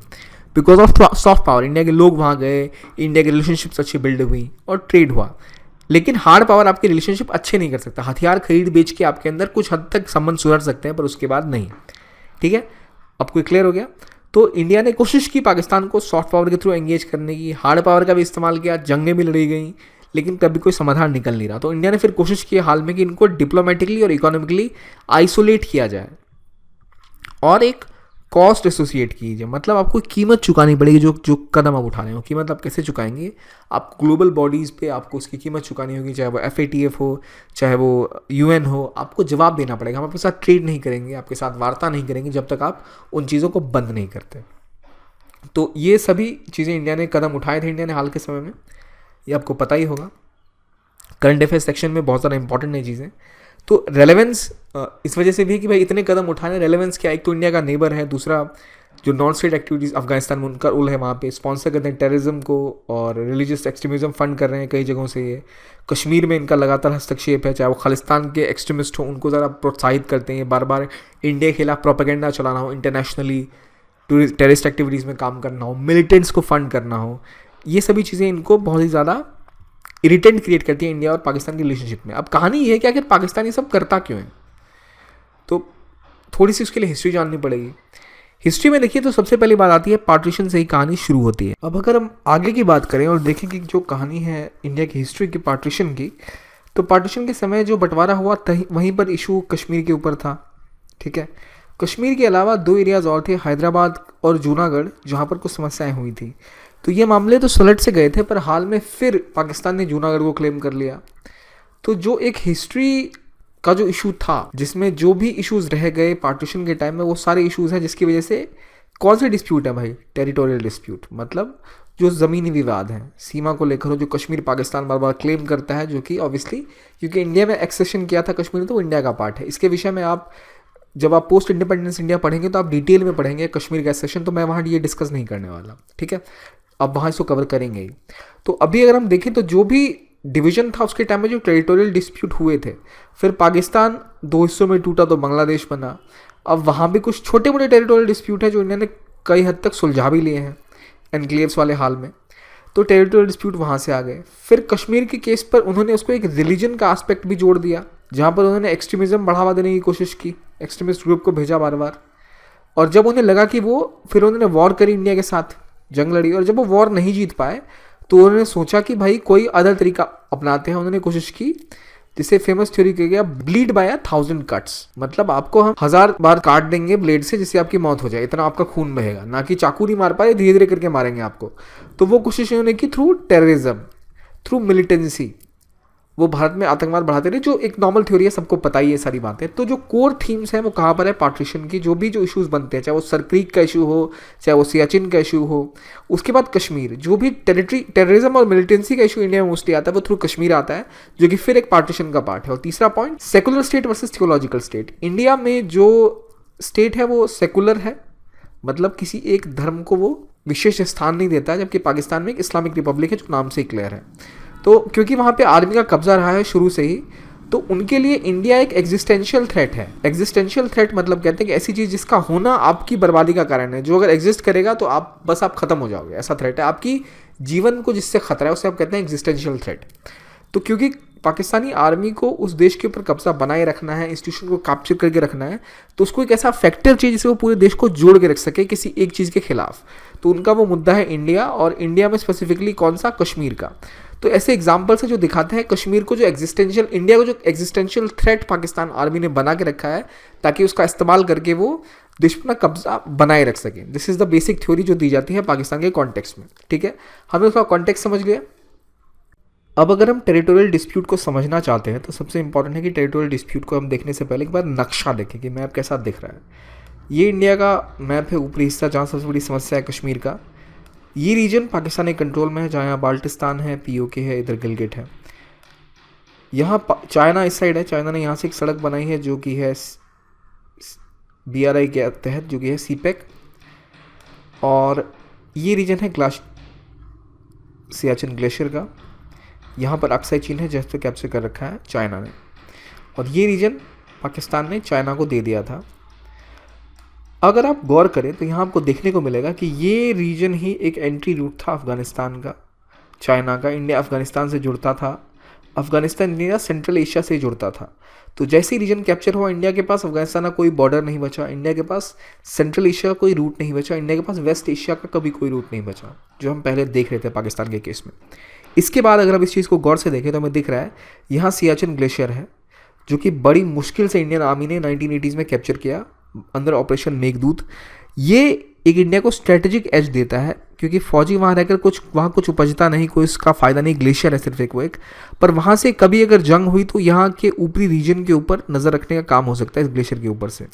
because of soft power. India के लोग वहाँ गए, इंडिया के रिलेशनशिप्स अच्छी बिल्ड हुई और ट्रेड हुआ। लेकिन हार्ड पावर आपके रिलेशनशिप अच्छे नहीं कर सकता। हथियार खरीद बेच के आपके अंदर कुछ हद तक संबंध सुधर सकते हैं, पर उसके बाद नहीं। ठीक है, आपको क्लियर हो गया। तो इंडिया ने कोशिश की पाकिस्तान को सॉफ्ट पावर के थ्रू एंगेज करने की, हार्ड पावर का भी इस्तेमाल किया, जंगें भी लड़ी गई, लेकिन कभी कोई समाधान निकल नहीं रहा। तो इंडिया ने फिर कोशिश की हाल में कि इनको डिप्लोमेटिकली और इकोनॉमिकली आइसोलेट किया जाए और एक कॉस्ट एसोसिएट कीजिए। मतलब आपको कीमत चुकानी पड़ेगी जो जो कदम आप उठा रहे हो। कीमत आप कैसे चुकाएंगे? आप ग्लोबल बॉडीज़ पे आपको उसकी कीमत चुकानी होगी, चाहे वो FATF हो, चाहे वो UN हो। आपको जवाब देना पड़ेगा। हम आपके साथ ट्रेड नहीं करेंगे, आपके साथ वार्ता नहीं करेंगे जब तक आप उन चीज़ों को बंद नहीं करते। तो ये सभी चीज़ें इंडिया ने कदम उठाए थे इंडिया ने हाल के समय में, ये आपको पता ही होगा। करंट अफेयर्स सेक्शन में बहुत ज़्यादा इंपॉर्टेंट है चीज़ें। तो रेलेवेंस इस वजह से भी है कि भाई इतने कदम उठाने, रेलेवेंस क्या, एक तो इंडिया का नेबर है, दूसरा जो नॉन स्टेट एक्टिविटीज़ अफगानिस्तान में उनका रोल है, वहाँ पे स्पॉन्सर करते हैं टेररिज्म को और रिलीजियस एक्सट्रीमिज्म फंड कर रहे हैं कई जगहों से। ये कश्मीर में इनका लगातार हस्तक्षेप है, चाहे वो खालिस्तान के एक्सट्रीमिस्ट हो उनको ज़रा प्रोत्साहित करते हैं, बार बार इंडिया के खिलाफ प्रोपेगेंडा चलाना हो, इंटरनेशनली टेररिस्ट एक्टिविटीज़ में काम करना हो, मिलिटेंट्स को फंड करना हो, ये सभी चीज़ें इनको बहुत ही ज़्यादा इरिटेंट क्रिएट करती है इंडिया और पाकिस्तान की रिलेशनशिप में। अब कहानी ये है कि आखिर पाकिस्तान ये सब करता क्यों है, तो थोड़ी सी उसके लिए हिस्ट्री जाननी पड़ेगी। हिस्ट्री में देखिए तो सबसे पहली बात आती है पार्टीशन से ही कहानी शुरू होती है। अब अगर हम आगे की बात करें और देखें कि जो कहानी है इंडिया की हिस्ट्री की पार्टीशन की, तो पार्टीशन के समय जो बंटवारा हुआ वहीं पर इशू कश्मीर के ऊपर था। ठीक है, कश्मीर के अलावा 2 एरियाज़ और थे, हैदराबाद और जूनागढ़, जहाँ पर कुछ समस्याएं हुई थी। तो ये मामले तो सुलट से गए थे, पर हाल में फिर पाकिस्तान ने जूनागढ़ को क्लेम कर लिया। तो जो एक हिस्ट्री का जो इशू था, जिसमें जो भी इश्यूज़ रह गए पार्टीशन के टाइम में, वो सारे इश्यूज़ हैं जिसकी वजह से कौन सा डिस्प्यूट है भाई, टेरिटोरियल डिस्प्यूट, मतलब जो ज़मीनी विवाद हैं, सीमा को लेकर हो, जो कश्मीर पाकिस्तान बार बार क्लेम करता है, जो कि ऑब्वियसली क्योंकि इंडिया में एक्सेशन किया था कश्मीर, तो वो इंडिया का पार्ट है। इसके विषय में आप जब आप पोस्ट इंडिपेंडेंस इंडिया पढ़ेंगे तो आप डिटेल में पढ़ेंगे कश्मीर का एक्सेशन, तो मैं वहाँ ये डिस्कस नहीं करने वाला। ठीक है, अब वहाँ इसको कवर करेंगे ही। तो अभी अगर हम देखें तो जो भी डिवीज़न था उसके टाइम में, जो टेरिटोरियल डिस्प्यूट हुए थे, फिर पाकिस्तान 2 हिस्सों में टूटा तो बांग्लादेश बना। अब वहाँ भी कुछ छोटे मोटे टेरिटोरियल डिस्प्यूट है जो इंडिया ने कई हद तक सुलझा भी लिए हैं एनक्लेव्स वाले हाल में। तो टेरिटोरियल डिस्प्यूट वहाँ से आ गए। फिर कश्मीर के केस पर उन्होंने उसको एक रिलीजन का एस्पेक्ट भी जोड़ दिया, जहाँ पर उन्होंने एक्सट्रीमिज्म बढ़ावा देने की कोशिश की, एक्सट्रीमिस्ट ग्रुप को भेजा बार बार। और जब उन्हें लगा कि वो, फिर उन्होंने वॉर करी इंडिया के साथ, जंग लड़ी, और जब वो वॉर नहीं जीत पाए तो उन्होंने सोचा कि भाई कोई अदर तरीका अपनाते हैं। उन्होंने कोशिश की, जिसे फेमस थ्योरी कहा गया ब्लीड बाय 1000 कट्स, मतलब आपको हम 1000 बार काट देंगे ब्लेड से जिससे आपकी मौत हो जाए, इतना आपका खून बहेगा, ना कि चाकू नहीं मार पाए, धीरे धीरे करके मारेंगे आपको। तो वो कोशिश उन्होंने की थ्रू टेररिज्म, थ्रू मिलिटेंसी, वो भारत में आतंकवाद बढ़ाते रहे, जो एक नॉर्मल थ्योरी है, सबको पता ही है सारी बातें। तो जो कोर थीम्स हैं वो कहाँ पर है पार्टीशन की, जो भी जो इश्यूज बनते हैं, चाहे वो सर क्रीक का इशू हो, चाहे वो सियाचिन का इशू हो, उसके बाद कश्मीर, जो भी टेररिज्म और मिलिटेंसी का इशू इंडिया में मोस्टली आता है वो थ्रू कश्मीर आता है, जो कि फिर एक पार्टीशन का पार्ट है। और तीसरा point, secular state versus theological state. India में जो स्टेट है वो सेकुलर है, मतलब किसी एक धर्म को वो विशेष स्थान नहीं देता है, जबकि पाकिस्तान में एक इस्लामिक रिपब्लिक है जो नाम से ही क्लियर है। तो क्योंकि वहाँ पे आर्मी का कब्जा रहा है शुरू से ही, तो उनके लिए इंडिया एक एग्जिस्टेंशियल थ्रेट है। एग्जिस्टेंशियल थ्रेट मतलब कहते हैं कि ऐसी चीज़ जिसका होना आपकी बर्बादी का कारण है, जो अगर एग्जिस्ट करेगा तो आप खत्म हो जाओगे, ऐसा थ्रेट है। आपकी जीवन को जिससे खतरा है उसे आप कहते हैं एग्जिस्टेंशियल थ्रेट। तो क्योंकि पाकिस्तानी आर्मी को उस देश के ऊपर कब्जा बनाए रखना है, इंस्टीट्यूशन को कैप्चर करके रखना है, तो उसको एक ऐसा फैक्टर चाहिए जिससे वो पूरे देश को जोड़ के रख सके किसी एक चीज़ के खिलाफ। तो उनका वो मुद्दा है इंडिया, और इंडिया में स्पेसिफिकली कौन सा, कश्मीर का। तो ऐसे एग्जाम्पल्स है जो दिखाते हैं कश्मीर को जो एग्जिस्टेंशियल, इंडिया को जो एग्जिस्टेंशियल थ्रेट पाकिस्तान आर्मी ने बना के रखा है, ताकि उसका इस्तेमाल करके वो देश पर अपना कब्जा बनाए रख सके। This is the basic theory जो दी जाती है पाकिस्तान के कॉन्टेक्स्ट में। ठीक है, हमने उसका कॉन्टेक्स्ट समझ लिया। अब अगर हम टेरिटोरियल डिस्प्यूट को समझना चाहते हैं तो सबसे इंपॉर्टेंट है कि टेरिटोरियल डिस्प्यूट को हम देखने से पहले एक बार नक्शा देखें कि मैप कैसा दिख रहा है। ये इंडिया का मैप है, ऊपरी हिस्सा जहाँ सबसे बड़ी समस्या है कश्मीर का। ये रीजन पाकिस्तानी कंट्रोल में है, जहाँ यहाँ बाल्टिस्तान है, पीओके है, इधर गिलगिट है। यहाँ चाइना इस साइड है, चाइना ने यहाँ से एक सड़क बनाई है जो कि है BRI के तहत, जो कि है सीपेक। और ये रीजन है सियाचिन ग्लेशियर का। यहाँ पर अक्साई चीन है जिस पे कैप्चर कर रखा है चाइना ने, और ये रीजन पाकिस्तान ने चाइना को दे दिया था। अगर आप गौर करें तो यहाँ आपको देखने को मिलेगा कि ये रीजन ही एक एंट्री रूट था अफ़गानिस्तान का, चाइना का। इंडिया अफ़गानिस्तान से जुड़ता था, अफ़गानिस्तान इंडिया सेंट्रल एशिया से जुड़ता था। तो जैसे ही रीजन कैप्चर हुआ, इंडिया के पास अफ़गानिस्तान का कोई बॉर्डर नहीं बचा, इंडिया के पास सेंट्रल एशिया का कोई रूट नहीं बचा, इंडिया के पास वेस्ट एशिया का कभी कोई रूट नहीं बचा, जो हम पहले देख रहे थे पाकिस्तान के केस में। इसके बाद अगर हम इस चीज़ को गौर से देखें तो हमें दिख रहा है यहाँ सियाचिन ग्लेशियर है, जो कि बड़ी मुश्किल से इंडियन आर्मी ने 1980s में कैप्चर किया अंदर ऑपरेशन मेघदूत। ये एक इंडिया को स्ट्रेटेजिक एज देता है, क्योंकि फौजी वहाँ रहकर वहाँ कुछ उपजता नहीं, कोई इसका फ़ायदा नहीं, ग्लेशियर है सिर्फ एक पर वहाँ से कभी अगर जंग हुई तो यहाँ के ऊपरी रीजन के ऊपर नज़र रखने का काम हो सकता है इस ग्लेशियर के ऊपर से।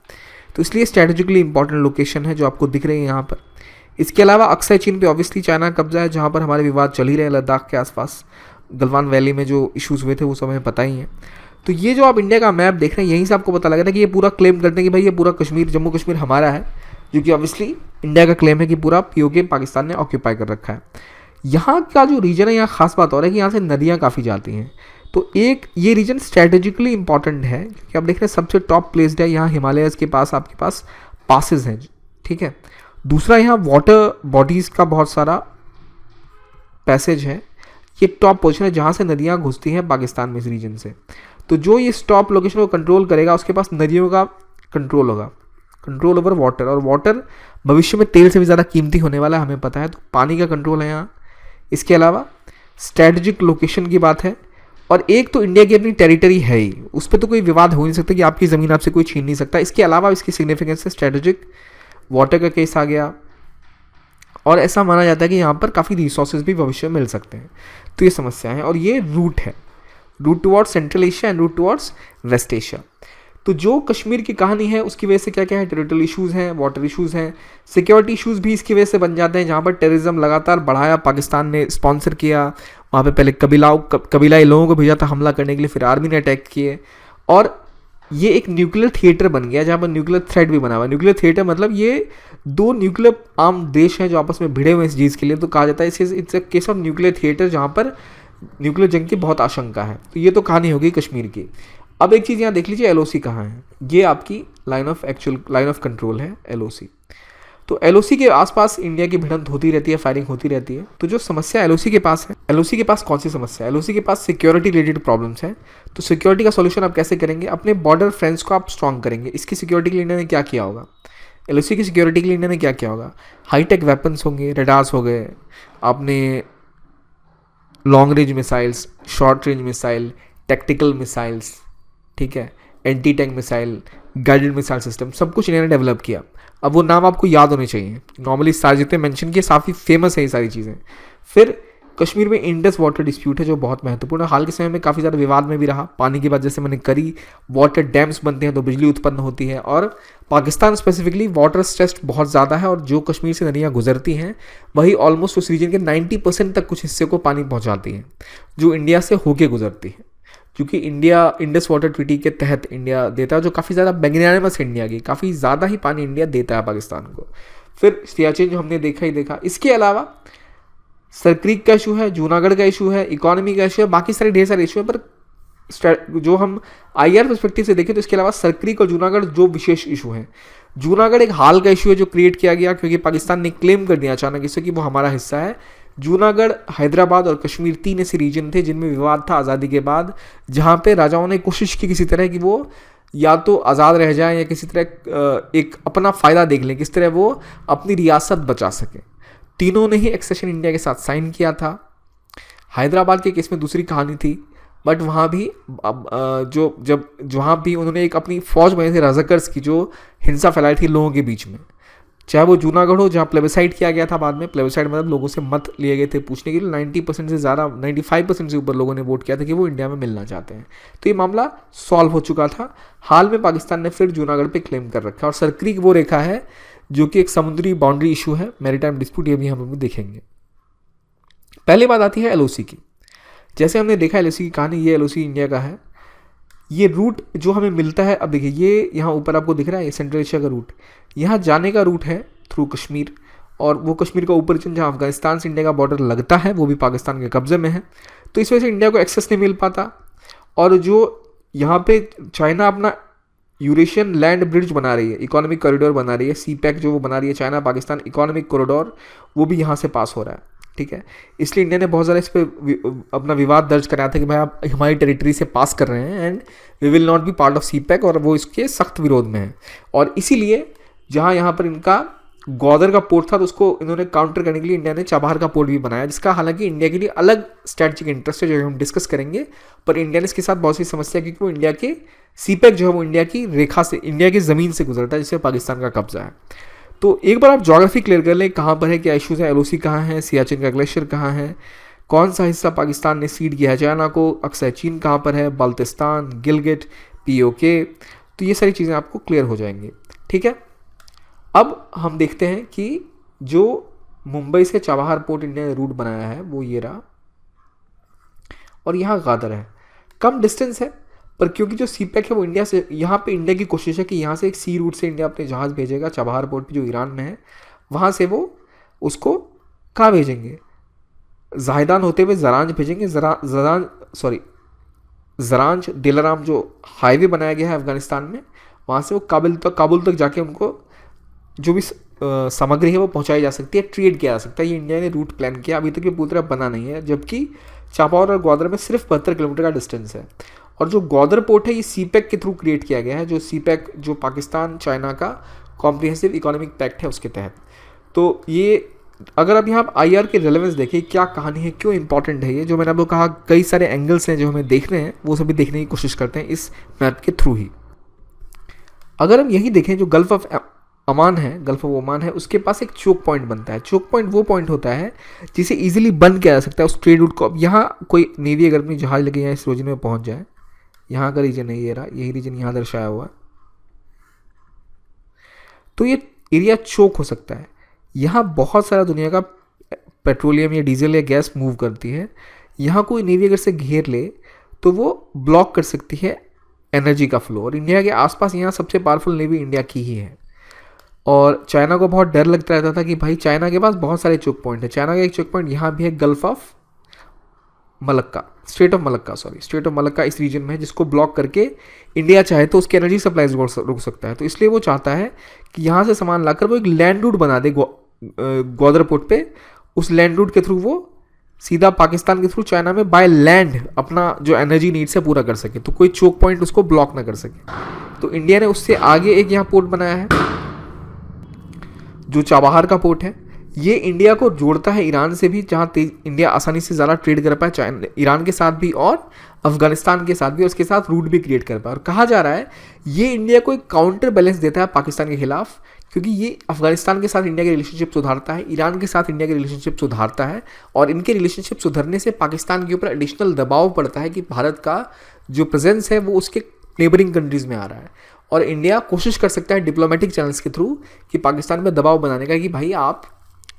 तो इसलिए स्ट्रेटेजिकली इंपॉर्टेंट लोकेशन है जो आपको दिख रही है यहाँ पर। इसके अलावा अक्साई चीन पे ऑब्वियसली चाइना का कब्जा है, जहाँ पर हमारे विवाद चल ही रहे हैं लद्दाख के आसपास, गलवान वैली में जो इश्यूज़ हुए थे वो सब हमें पता ही है। तो ये जो आप इंडिया का मैप देख रहे हैं, यहीं से आपको पता लगा था कि ये पूरा क्लेम करते हैं कि भाई ये पूरा कश्मीर, जम्मू कश्मीर हमारा है, जो कि ऑब्वियसली इंडिया का क्लेम है कि पूरा पीओके पाकिस्तान ने ऑक्यूपाई कर रखा है। यहाँ का जो रीजन है, यहाँ खास बात और है कि यहाँ से नदियाँ काफ़ी जाती हैं। तो एक ये रीजन स्ट्रेटेजिकली इंपॉर्टेंट है, क्योंकि आप देख रहे हैं सबसे टॉप प्लेस्ड है, यहाँ हिमालयस के पास आपके पास पासेज हैं, ठीक है। दूसरा, यहाँ वाटर बॉडीज़ का बहुत सारा पैसेज है, ये टॉप पोजीशन है जहाँ से नदियाँ घुसती हैं पाकिस्तान में इस रीजन से। तो जो ये टॉप लोकेशन को कंट्रोल करेगा, उसके पास नदियों का कंट्रोल होगा, कंट्रोल ओवर वाटर। और वाटर भविष्य में तेल से भी ज़्यादा कीमती होने वाला है, हमें पता है, तो पानी का कंट्रोल है यहाँ। इसके अलावा स्ट्रेटजिक लोकेशन की बात है, और एक तो इंडिया की अपनी टेरिटरी है ही, उस पर तो कोई विवाद हो नहीं सकता कि आपकी ज़मीन आपसे कोई छीन नहीं सकता। इसके अलावा इसकी सिग्निफिकेंस है स्ट्रेटजिक, वाटर का केस आ गया, और ऐसा माना जाता है कि यहाँ पर काफ़ी रिसोर्सेज भी भविष्य में मिल सकते हैं। तो ये समस्या है, और ये रूट है, route towards Central Asia and route towards West Asia. तो जो कश्मीर की कहानी है उसकी वजह से क्या क्या है, टेरिटोरियल इशूज़ हैं, वाटर इशूज़ हैं, सिक्योरिटी इशूज़ भी इसकी वजह से बन जाते हैं, जहाँ पर टेररिज्म लगातार बढ़ाया, पाकिस्तान ने स्पॉन्सर किया, वहाँ पे पहले कबीलाई लोगों को भेजा था हमला करने के लिए, फिर आर्मी ने अटैक किए, और ये एक न्यूक्लियर थिएटर बन गया जहाँ पर न्यूक्लियर थ्रेट भी बना हुआ है। न्यूक्लियर थिएटर मतलब ये दो न्यूक्लियर आर्म देश हैं जो आपस में भिड़े हुए हैं इस चीज़ के लिए, तो कहा जाता है it's a case of nuclear theatre, जहाँ पर न्यूक्लियर जंग की बहुत आशंका है। तो ये तो कहानी हो गई कश्मीर की। अब एक चीज़ यहाँ देख लीजिए, LOC कहाँ है, ये आपकी लाइन ऑफ कंट्रोल है LOC। तो LOC के आसपास इंडिया की भिड़ंत होती रहती है, फायरिंग होती रहती है। तो जो समस्या LOC के पास है, LOC के पास कौन सी समस्या है, LOC के पास सिक्योरिटी रिलेटेड प्रॉब्लम्स हैं। तो सिक्योरिटी का सॉल्यूशन आप कैसे करेंगे, अपने बॉर्डर फ्रेंड्स को आप स्ट्रॉन्ग करेंगे। इसकी सिक्योरिटी के लिए इंडिया ने क्या किया होगा, LOC की सिक्योरिटी के लिए इंडिया ने क्या किया होगा, हाईटेक वेपन्स होंगे, रडार्स हो गए, आपने long range missiles, short range missile, tactical missiles, ठीक है, anti tank missile, guided missile system, सब कुछ इन्होंने डेवलप किया। अब वो नाम आपको याद होने चाहिए, नॉर्मली सारे जितने मेंशन किए काफ़ी फेमस है ये सारी चीज़ें। फिर कश्मीर में इंडस वाटर डिस्प्यूट है जो बहुत महत्वपूर्ण है, हाल के समय में काफ़ी ज़्यादा विवाद में भी रहा। पानी की बात जैसे मैंने करी, वाटर डैम्स बनते हैं तो बिजली उत्पन्न होती है, और पाकिस्तान स्पेसिफिकली वाटर स्ट्रेस्ड बहुत ज़्यादा है, और जो कश्मीर से नदियाँ गुजरती हैं वही ऑलमोस्ट उस रीजन के 90% तक कुछ हिस्से को पानी पहुँचाती हैं, जो इंडिया से होके गुजरती है। क्योंकि इंडिया इंडस वाटर ट्रीटी के तहत इंडिया देता है, जो काफ़ी ज़्यादा मैग्नानिमस है इंडिया की, काफ़ी ज़्यादा ही पानी इंडिया देता है पाकिस्तान को। फिर सियाचिन जो हमने देखा ही देखा। इसके अलावा सरक्रीक का इशू है, जूनागढ़ का इशू है, इकोनॉमी का इशू है, बाकी सारे ढेर सारे इशू है। पर जो हम IR पर्सपेक्टिव से देखें तो इसके अलावा सरक्रीक और जूनागढ़ जो विशेष इशू हैं। जूनागढ़ एक हाल का इशू है जो क्रिएट किया गया क्योंकि पाकिस्तान ने क्लेम कर दिया अचानक इससे कि वो हमारा हिस्सा है। जूनागढ़, हैदराबाद और कश्मीर 3 ऐसे रीजन थे जिनमें विवाद था आज़ादी के बाद, जहाँ पे राजाओं ने कोशिश की किसी तरह कि वो या तो आज़ाद रह जाएं या किसी तरह एक अपना फ़ायदा देख लें, किस तरह वो अपनी रियासत बचा सकें। तीनों ने ही एक्सेशन इंडिया के साथ साइन किया था। हैदराबाद के केस में दूसरी कहानी थी, बट वहाँ भी जहाँ भी उन्होंने एक अपनी फ़ौज बनी थी रज़ाकर्स की, जो हिंसा फैलाई थी लोगों के बीच में, चाहे वो जूनागढ़ हो जहाँ प्लेबिसाइड किया गया था बाद में, प्लेबिसाइड मतलब लोगों से मत लिए गए थे पूछने के लिए, 90% से ज़्यादा 95% से ऊपर लोगों ने वोट किया था कि वो इंडिया में मिलना चाहते हैं। तो ये मामला सॉल्व हो चुका था। हाल में पाकिस्तान ने फिर जूनागढ़ पे क्लेम कर रखा है, और सरक्रीक वो रेखा है जो कि एक समुद्री बाउंड्री इशू है, मैरीटाइम डिस्प्यूट, ये भी हम लोग देखेंगे। पहली बात आती है एलओसी की। जैसे हमने देखा एलओसी की कहानी, ये एलओसी इंडिया का है। ये रूट जो हमें मिलता है, अब देखिए ये यहाँ ऊपर आपको दिख रहा है, ये सेंट्रल एशिया का रूट, यहाँ जाने का रूट है थ्रू कश्मीर, और वो कश्मीर का ऊपर जहाँ अफगानिस्तान से इंडिया का बॉर्डर लगता है वो भी पाकिस्तान के कब्जे में है। तो इस वजह से इंडिया को एक्सेस नहीं मिल पाता। और जो यहाँ पे चाइना अपना यूरेशियन लैंड ब्रिज बना रही है, इकोनॉमिक कॉरिडोर बना रही है, सीपैक जो वो बना रही है, चाइना पाकिस्तान इकोनॉमिक कॉरिडोर, वो भी यहाँ से पास हो रहा है। ठीक है, इसलिए इंडिया ने बहुत ज़्यादा इस पर अपना विवाद दर्ज कराया था कि भाई आप हमारी टेरिटरी से पास कर रहे हैं and we will not be part of CPEC, और वो इसके सख्त विरोध में है। और इसीलिए जहाँ यहाँ पर इनका ग्वादर का पोर्ट था, तो उसको इन्होंने काउंटर करने के लिए इंडिया ने चाबहार का पोर्ट भी बनाया, जिसका हालांकि इंडिया के लिए अलग स्ट्रैटेजिक इंटरेस्ट है जो हम डिस्कस करेंगे। पर इंडिया ने इसके साथ बहुत सी समस्या, क्योंकि वो इंडिया के सीपैक जो है वो इंडिया की रेखा से, इंडिया की ज़मीन से गुजरता है, जिससे पाकिस्तान का कब्जा है। तो एक बार आप ज्योग्राफी क्लियर कर लें, कहाँ पर है, क्या इश्यूज है, एलओसी कहाँ है, सियाचिन का ग्लेशियर कहाँ है, कौन सा हिस्सा पाकिस्तान ने सीड किया है चाइना को, अक्सर चीन कहाँ पर है, बाल्टिस्तान, गिलगिट, पीओके, तो ये सारी चीज़ें आपको क्लियर हो जाएंगी। ठीक है, अब हम देखते हैं कि जो मुंबई से चाबहार पोर्ट इंडिया ने रूट बनाया है वो ये रहा, और यहाँ गादर है, कम डिस्टेंस है, पर क्योंकि जो सीपैक है वो इंडिया से, यहाँ पे इंडिया की कोशिश है कि यहाँ से एक सी रूट से इंडिया अपने जहाज़ भेजेगा चाबहार पोर्ट पे जो ईरान में है, वहाँ से वो उसको कहाँ भेजेंगे, जाहिदान होते हुए जरांज भेजेंगे, जरांज दिलाराम जो हाईवे बनाया गया है अफगानिस्तान में, वहाँ से वो काबुल तक जाके उनको जो भी सामग्री है वो पहुँचाई जा सकती है, ट्रेड किया जा सकता है। ये इंडिया ने रूट प्लान किया, अभी तक ये पूरी तरह बना नहीं है, जबकि चापावर और ग्वादर में सिर्फ 72 किलोमीटर का डिस्टेंस है। और जो ग्वादर पोर्ट है ये सीपैक के थ्रू क्रिएट किया गया है, जो सीपैक जो पाकिस्तान चाइना का कॉम्प्रिहेंसिव इकोनॉमिक पैक्ट है उसके तहत। तो ये अगर आप यहाँ आईआर के रेलेवेंस देखें, क्या कहानी है, क्यों इंपॉर्टेंट है ये, जो मैंने आपको कहा कई सारे एंगल्स हैं जो हमें देखने हैं, वो सभी देखने की कोशिश करते हैं इस मैप के थ्रू ही। अगर हम यही देखें, जो गल्फ ऑफ ओमान है, उसके पास एक चोक पॉइंट बनता है। चोक पॉइंट वो पॉइंट होता है जिसे इजीली बंद किया जा सकता है उस ट्रेड रूट को। अब यहाँ कोई नेवी अगर अपनी जहाज लेके यहाँ इस रीजन में पहुँच जाए, यहाँ का रीजन है ये रहा, यही रीजन यहाँ दर्शाया हुआ है, तो ये एरिया चोक हो सकता है। यहाँ बहुत सारा दुनिया का पेट्रोलियम या डीजल या गैस मूव करती है, यहाँ कोई नेवी अगर से घेर ले तो वो ब्लॉक कर सकती है एनर्जी का फ्लो। और इंडिया के आसपास यहाँ सबसे पावरफुल नेवी इंडिया की ही है। और चाइना को बहुत डर लगता रहता था कि भाई चाइना के पास बहुत सारे चोक पॉइंट है। चाइना का एक चोक पॉइंट यहाँ भी है, gulf of Malacca, straight of Malacca इस रीजन में है, जिसको ब्लॉक करके इंडिया चाहे तो उसकी एनर्जी सप्लाईज रुक सकता है। तो इसलिए वो चाहता है कि यहाँ से सामान लाकर वो एक लैंड रूट बना दे ग्वादर पोर्ट पे, उस लैंड रूट के थ्रू वो सीधा पाकिस्तान के थ्रू चाइना में बाय लैंड अपना जो एनर्जी नीड्स है पूरा कर सके, तो कोई चोक पॉइंट उसको ब्लॉक ना कर सके। तो इंडिया ने उससे आगे एक यहाँ पोर्ट बनाया है जो चाबहार का पोर्ट है। ये इंडिया को जोड़ता है ईरान से भी, जहाँ इंडिया आसानी से ज़्यादा ट्रेड कर पाए चाइना ईरान के साथ भी और अफगानिस्तान के साथ भी, और उसके साथ रूट भी क्रिएट कर पाए। और कहा जा रहा है ये इंडिया को एक काउंटर बैलेंस देता है पाकिस्तान के खिलाफ, क्योंकि ये अफगानिस्तान के साथ इंडिया के रिलेशनशिप सुधारता है, ईरान के साथ इंडिया के रिलेशनशिप सुधारता है, और इनके रिलेशनशिप सुधरने से पाकिस्तान के ऊपर एडिशनल दबाव पड़ता है कि भारत का जो प्रेजेंस है वो उसके नेबरिंग कंट्रीज़ में आ रहा है। और इंडिया कोशिश कर सकता है डिप्लोमेटिक चैनल्स के थ्रू कि पाकिस्तान पर दबाव बनाने का कि भाई आप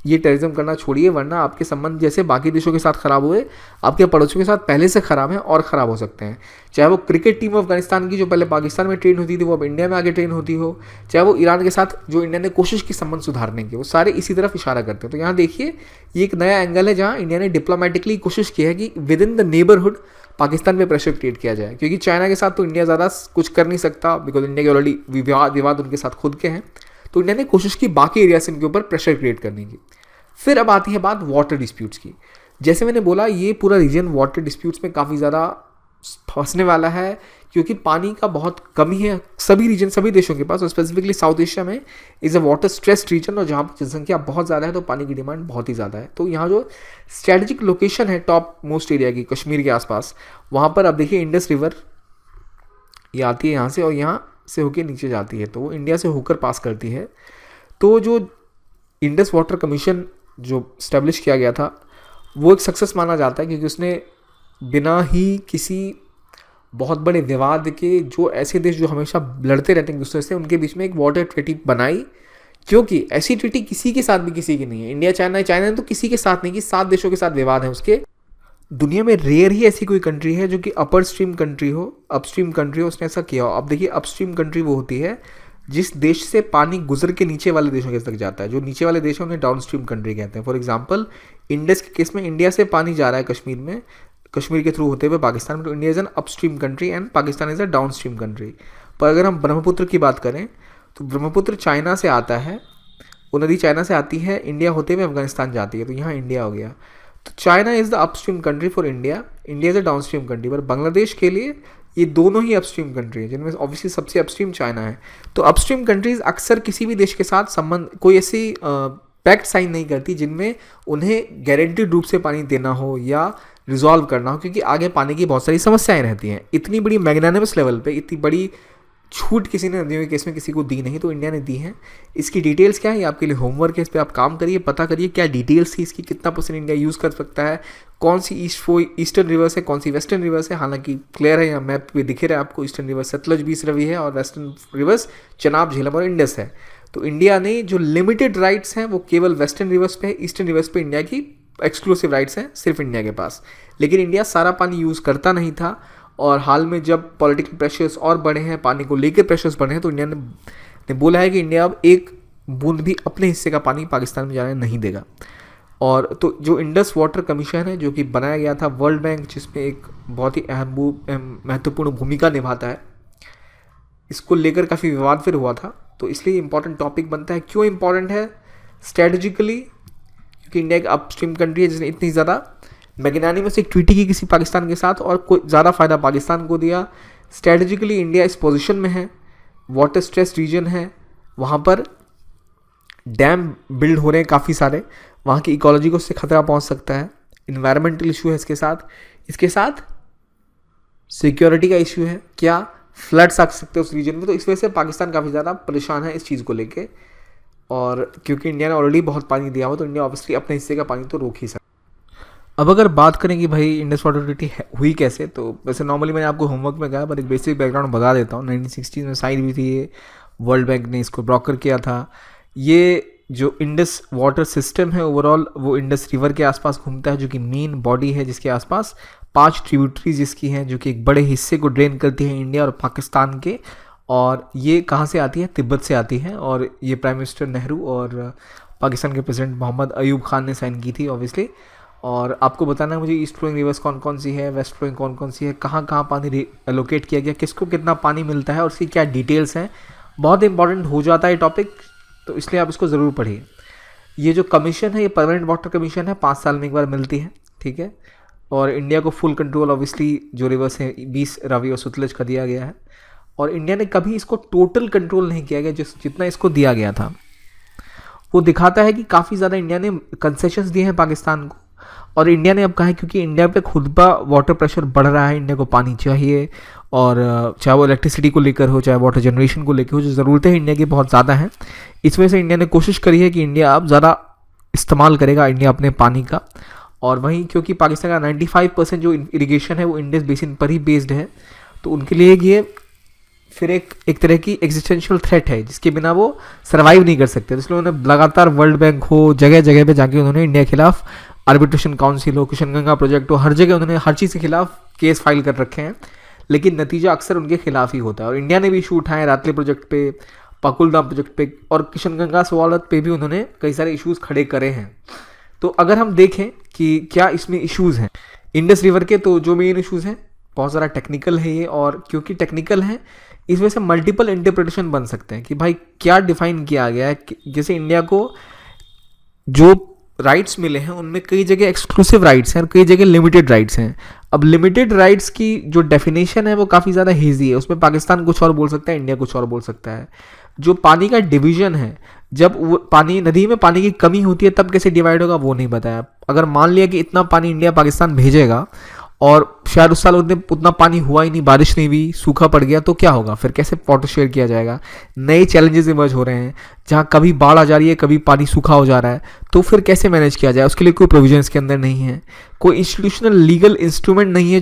ये टेररिज्म करना छोड़िए, वरना आपके संबंध जैसे बाकी देशों के साथ खराब हुए, आपके पड़ोसियों के साथ पहले से खराब हैं और ख़राब हो सकते हैं। चाहे वो क्रिकेट टीम अफगानिस्तान की जो पहले पाकिस्तान में ट्रेन होती थी वो अब इंडिया में आगे ट्रेन होती हो, चाहे वो ईरान के साथ जो इंडिया ने कोशिश की संबंध सुधारने की, वो सारे इसी तरफ इशारा करते हैं। तो यहाँ देखिए ये एक नया एंगल है जहाँ इंडिया ने डिप्लोमेटिकली कोशिश की है कि with in the neighbourhood Pakistan पे प्रेशर क्रिएट किया जाए, क्योंकि चाइना के साथ तो इंडिया ज़्यादा कुछ कर नहीं सकता, बिकॉज इंडिया के ऑलरेडी विवाद उनके साथ खुद के हैं। तो इंडिया ने कोशिश की बाकी एरिया से इनके ऊपर प्रेशर क्रिएट करने की। फिर अब आती है बात वाटर डिस्प्यूट्स की। जैसे मैंने बोला ये पूरा रीजन वाटर डिस्प्यूट्स में काफ़ी ज़्यादा फंसने वाला है, क्योंकि पानी का बहुत कमी है सभी देशों के पास, और स्पेसिफिकली साउथ एशिया में is a water stressed region, और जहाँ पर जनसंख्या बहुत ज़्यादा है तो पानी की डिमांड बहुत ही ज़्यादा है। तो यहाँ जो स्ट्रेटजिक लोकेशन है टॉप मोस्ट एरिया की कश्मीर के आसपास, वहाँ पर अब देखिए इंडस रिवर ये आती है यहाँ से, और यहाँ से होकर नीचे जाती है, तो वो इंडिया से होकर पास करती है। तो जो इंडस वाटर कमीशन जो इस्टेब्लिश किया गया था वो एक सक्सेस माना जाता है, क्योंकि उसने बिना ही किसी बहुत बड़े विवाद के, जो ऐसे देश जो हमेशा लड़ते रहते हैं एक दूसरे से, उनके बीच में एक वाटर ट्रीटी बनाई। क्योंकि ऐसी ट्रीटी किसी के साथ भी किसी की नहीं है। इंडिया चाइना ने तो किसी के साथ नहीं की, 7 देशों के साथ विवाद है उसके। दुनिया में रेयर ही ऐसी कोई कंट्री है जो कि अपर स्ट्रीम कंट्री हो, अपस्ट्रीम कंट्री हो, उसने ऐसा किया हो। अब देखिए, अपस्ट्रीम कंट्री वो होती है जिस देश से पानी गुजर के नीचे वाले देशों के तक जाता है। जो नीचे वाले देश हैं उन्हें डाउन स्ट्रीम कंट्री कहते हैं। फॉर एग्जांपल, इंडस के केस में इंडिया से पानी जा रहा है कश्मीर में, कश्मीर के थ्रू होते हुए पाकिस्तान में, तो India is an upstream country and Pakistan is a down stream country. पर अगर हम ब्रह्मपुत्र की बात करें तो ब्रह्मपुत्र चाइना से आता है, वो नदी चाइना से आती है, इंडिया होते हुए अफगानिस्तान जाती है, तो यहाँ इंडिया हो गया। तो China is the upstream country for India, India is a down stream country. पर बांग्लादेश के लिए ये दोनों ही अपस्ट्रीम कंट्री है, जिनमें ऑब्वियसली सबसे अपस्ट्रीम चाइना है। तो अपस्ट्रीम कंट्रीज अक्सर किसी भी देश के साथ संबंध, कोई ऐसी पैक्ट साइन नहीं करती जिनमें उन्हें गारंटीड रूप से पानी देना हो या रिजॉल्व करना हो, क्योंकि आगे पानी की बहुत सारी समस्याएं रहती हैं। इतनी बड़ी मैग्नानिमस लेवल पे इतनी बड़ी छूट किसी ने नदियों के केस में किसी को दी नहीं, तो इंडिया ने दी है। इसकी डिटेल्स क्या है, ये आपके लिए होमवर्क है, इस पर आप काम करिए, पता करिए क्या डिटेल्स थी इसकी, कितना % इंडिया यूज़ कर सकता है, कौन सी ईस्टर्न रिवर्स है, कौन सी वेस्टर्न रिवर्स है। हालांकि क्लियर है, यहाँ मैप पे दिखे रहा है आपको, ईस्टर्न रिवर्स सतलज बीस रवि है और वेस्टर्न रिवर्स चनाब, झेलम और इंडस है। तो इंडिया ने जो लिमिटेड राइट्स हैं वो केवल वेस्टर्न रिवर्स पे है, ईस्टर्न रिवर्स पे इंडिया की एक्सक्लूसिव राइट्स हैं सिर्फ इंडिया के पास। लेकिन इंडिया सारा पानी यूज़ करता नहीं था, और हाल में जब पॉलिटिकल प्रेशर्स और बढ़े हैं, पानी को लेकर प्रेशर्स बढ़े हैं, तो इंडिया ने बोला है कि इंडिया अब एक बूंद भी अपने हिस्से का पानी पाकिस्तान में जाने नहीं देगा। और तो जो इंडस वाटर कमीशन है, जो कि बनाया गया था वर्ल्ड बैंक, जिसमें एक बहुत ही महत्वपूर्ण भूमिका निभाता है, इसको लेकर काफ़ी विवाद फिर हुआ था। तो इसलिए इंपॉर्टेंट टॉपिक बनता है। क्यों इंपॉर्टेंट है स्ट्रेटजिकली? क्योंकि इंडिया एक अपस्ट्रीम कंट्री है जिसने इतनी ज़्यादा मैग्नानिमस एक ट्वीटी की किसी पाकिस्तान के साथ, और कोई ज़्यादा फ़ायदा पाकिस्तान को दिया। स्ट्रेटजिकली इंडिया इस पोजीशन में है, वाटर स्ट्रेस रीजन है, वहाँ पर डैम बिल्ड हो रहे हैं काफ़ी सारे, वहाँ की इकोलॉजी को उससे खतरा पहुँच सकता है। इन्वायरमेंटल इशू है इसके साथ सिक्योरिटी का इशू है, क्या फ्लड्स आ सकते हैं उस रीजन में। तो इस वजह से पाकिस्तान काफ़ी ज़्यादा परेशान है इस चीज़ को लेके। और क्योंकि इंडिया ने ऑलरेडी बहुत पानी दिया हुआ, तो इंडिया ऑब्वियसली अपने हिस्से का पानी तो रोक ही सकता। अब अगर बात करें कि भाई इंडस वाटर ट्रीटी हुई कैसे, तो वैसे नॉर्मली मैंने आपको होमवर्क में कहा, पर एक बेसिक बैकग्राउंड बता देता हूँ। 1960 में साइन हुई थी ये, वर्ल्ड बैंक ने इसको ब्रोकर किया था। ये जो इंडस वाटर सिस्टम है ओवरऑल, वो इंडस रिवर के आसपास घूमता है, जो कि मेन बॉडी है, जिसके आसपास 5 ट्रिब्यूटरीज जिसकी हैं, जो कि एक बड़े हिस्से को ड्रेन करती है इंडिया और पाकिस्तान के। और ये कहाँ से आती है? तिब्बत से आती है। और ये प्राइम मिनिस्टर नेहरू और पाकिस्तान के प्रेसिडेंट मोहम्मद अयूब खान ने साइन की थी ऑब्वियसली। और आपको बताना है मुझे ईस्ट फ्लोइंग रिवर्स कौन कौन सी है, वेस्ट फ्लोइंग कौन कौन सी है, कहाँ कहाँ पानी एलोकेट किया गया, किसको कितना पानी मिलता है और उसकी क्या डिटेल्स हैं। बहुत इंपॉर्टेंट हो जाता है टॉपिक, तो इसलिए आप इसको ज़रूर पढ़िए। ये जो कमीशन है, ये परमानेंट वाटर कमीशन है, 5 साल में एक बार मिलती है, ठीक है। और इंडिया को फुल कंट्रोल ऑब्वियसली जो रिवर्स है 20 रवि और सतलज का दिया गया है। और इंडिया ने कभी इसको टोटल कंट्रोल नहीं किया गया, जितना इसको दिया गया था। वो दिखाता है कि काफ़ी ज़्यादा इंडिया ने कंसेशंस दिए हैं पाकिस्तान को। और इंडिया ने अब कहा है, क्योंकि इंडिया पे खुद का वाटर प्रेशर बढ़ रहा है, इंडिया को पानी चाहिए, और चाहे वो इलेक्ट्रिसिटी को लेकर हो, चाहे वाटर जनरेशन को लेकर हो, जो ज़रूरतें हैं इंडिया की बहुत ज़्यादा हैं। इस वजह से इंडिया ने कोशिश करी है कि इंडिया अब ज़्यादा इस्तेमाल करेगा इंडिया अपने पानी का। और वहीं क्योंकि पाकिस्तान का 95% जो इरिगेशन है वो इंडस बेसिन पर ही बेस्ड है, तो उनके लिए ये फिर एक तरह की एग्जिस्टेंशियल थ्रेट है, जिसके बिना वो सर्वाइव नहीं कर सकते। इसलिए उन्होंने लगातार वर्ल्ड बैंक हो, जगह जगह पे जाके उन्होंने इंडिया के खिलाफ आर्बिट्रेशन काउंसिल हो, किशन गंगा प्रोजेक्ट हो, हर जगह उन्होंने हर चीज़ के खिलाफ केस फाइल कर रखे हैं। लेकिन नतीजा अक्सर उनके खिलाफ ही होता है। और इंडिया ने भी इशू उठाए रातले प्रोजेक्ट पे, पाकुलदाम प्रोजेक्ट पे, और किशन गंगा सवालत पे भी उन्होंने कई सारे इश्यूज़ खड़े करे हैं। तो अगर हम देखें कि क्या इसमें इश्यूज़ हैं इंडस रिवर के, तो जो मेन इश्यूज़ हैं बहुत ज़्यादा टेक्निकल है ये। और क्योंकि टेक्निकल है, इस वजह से मल्टीपल इंटरप्रिटेशन बन सकते हैं कि भाई क्या डिफाइन किया गया है। जैसे इंडिया को जो राइट्स मिले हैं उनमें कई जगह एक्सक्लूसिव राइट्स हैं और कई जगह लिमिटेड राइट्स हैं। अब लिमिटेड राइट्स की जो डेफिनेशन है वो काफ़ी ज़्यादा हेजी है, उसमें पाकिस्तान कुछ और बोल सकता है, इंडिया कुछ और बोल सकता है। जो पानी का डिवीजन है, जब वो पानी नदी में पानी की कमी होती है तब कैसे डिवाइड होगा वो नहीं बताया। अगर मान लिया कि इतना पानी इंडिया पाकिस्तान भेजेगा और शायद उस साल उतना पानी हुआ ही नहीं, बारिश नहीं हुई, सूखा पड़ गया, तो क्या होगा फिर? कैसे वाटर शेयर किया जाएगा? नए चैलेंजेस इमर्ज हो रहे हैं, जहाँ कभी बाढ़ आ जा रही है, कभी पानी सूखा हो जा रहा है, तो फिर कैसे मैनेज किया जाए? उसके लिए कोई प्रोविजन इसके अंदर नहीं है, कोई इंस्टीट्यूशनल लीगल इंस्ट्रूमेंट नहीं है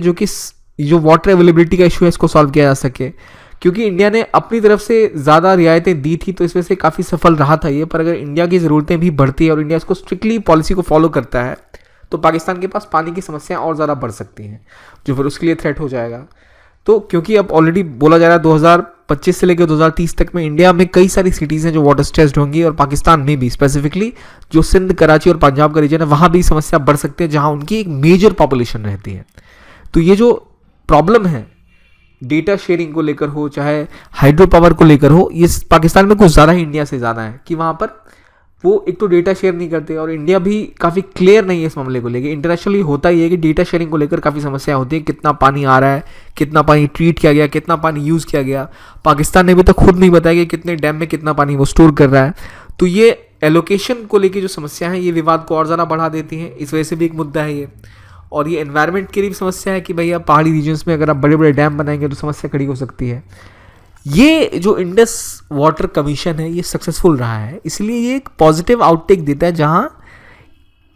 जो वाटर अवेलेबिलिटी का इशू है इसको सॉल्व किया जा सके। क्योंकि इंडिया ने अपनी तरफ से ज़्यादा रियायतें दी थी, तो इस वजह से काफ़ी सफल रहा था ये। पर अगर इंडिया की ज़रूरतें भी बढ़ती है और इंडिया इसको स्ट्रिक्टली पॉलिसी को फॉलो करता है, तो पाकिस्तान के पास पानी की समस्याएं और ज़्यादा बढ़ सकती हैं, जो फिर उसके लिए थ्रेट हो जाएगा। तो क्योंकि अब ऑलरेडी बोला जा रहा है 2025 से लेकर 2030 तक में इंडिया में कई सारी सिटीज़ हैं जो वाटर स्ट्रेस्ड होंगी, और पाकिस्तान में भी स्पेसिफिकली जो सिंध, कराची और पंजाब का रीजन है, वहाँ भी समस्या बढ़ सकती है, जहाँ उनकी एक मेजर पॉपुलेशन रहती है। तो ये जो प्रॉब्लम है डेटा शेयरिंग को लेकर हो, चाहे हाइड्रो पावर को लेकर हो, ये पाकिस्तान में कुछ ज़्यादा ही इंडिया से ज़्यादा है कि वहाँ पर वो एक तो डेटा शेयर नहीं करते, और इंडिया भी काफ़ी क्लियर नहीं है इस मामले को लेकर। इंटरनेशनली होता ही है कि डेटा शेयरिंग को लेकर काफ़ी समस्या होती है, कितना पानी आ रहा है, कितना पानी ट्रीट किया गया, कितना पानी यूज़ किया गया। पाकिस्तान ने भी तो खुद नहीं बताया कि कितने डैम में कितना पानी वो स्टोर कर रहा है। तो ये एलोकेशन को लेकर जो समस्या है, ये विवाद को और ज़्यादा बढ़ा देती हैं, इस वजह से भी एक मुद्दा है ये। और ये एनवायरनमेंट के लिए भी समस्या है कि भैया पहाड़ी रीजन्स में अगर आप बड़े बड़े डैम बनाएंगे तो समस्या खड़ी हो सकती है। ये जो इंडस वाटर कमीशन है, ये सक्सेसफुल रहा है, इसलिए ये एक पॉजिटिव आउटटेक देता है, जहां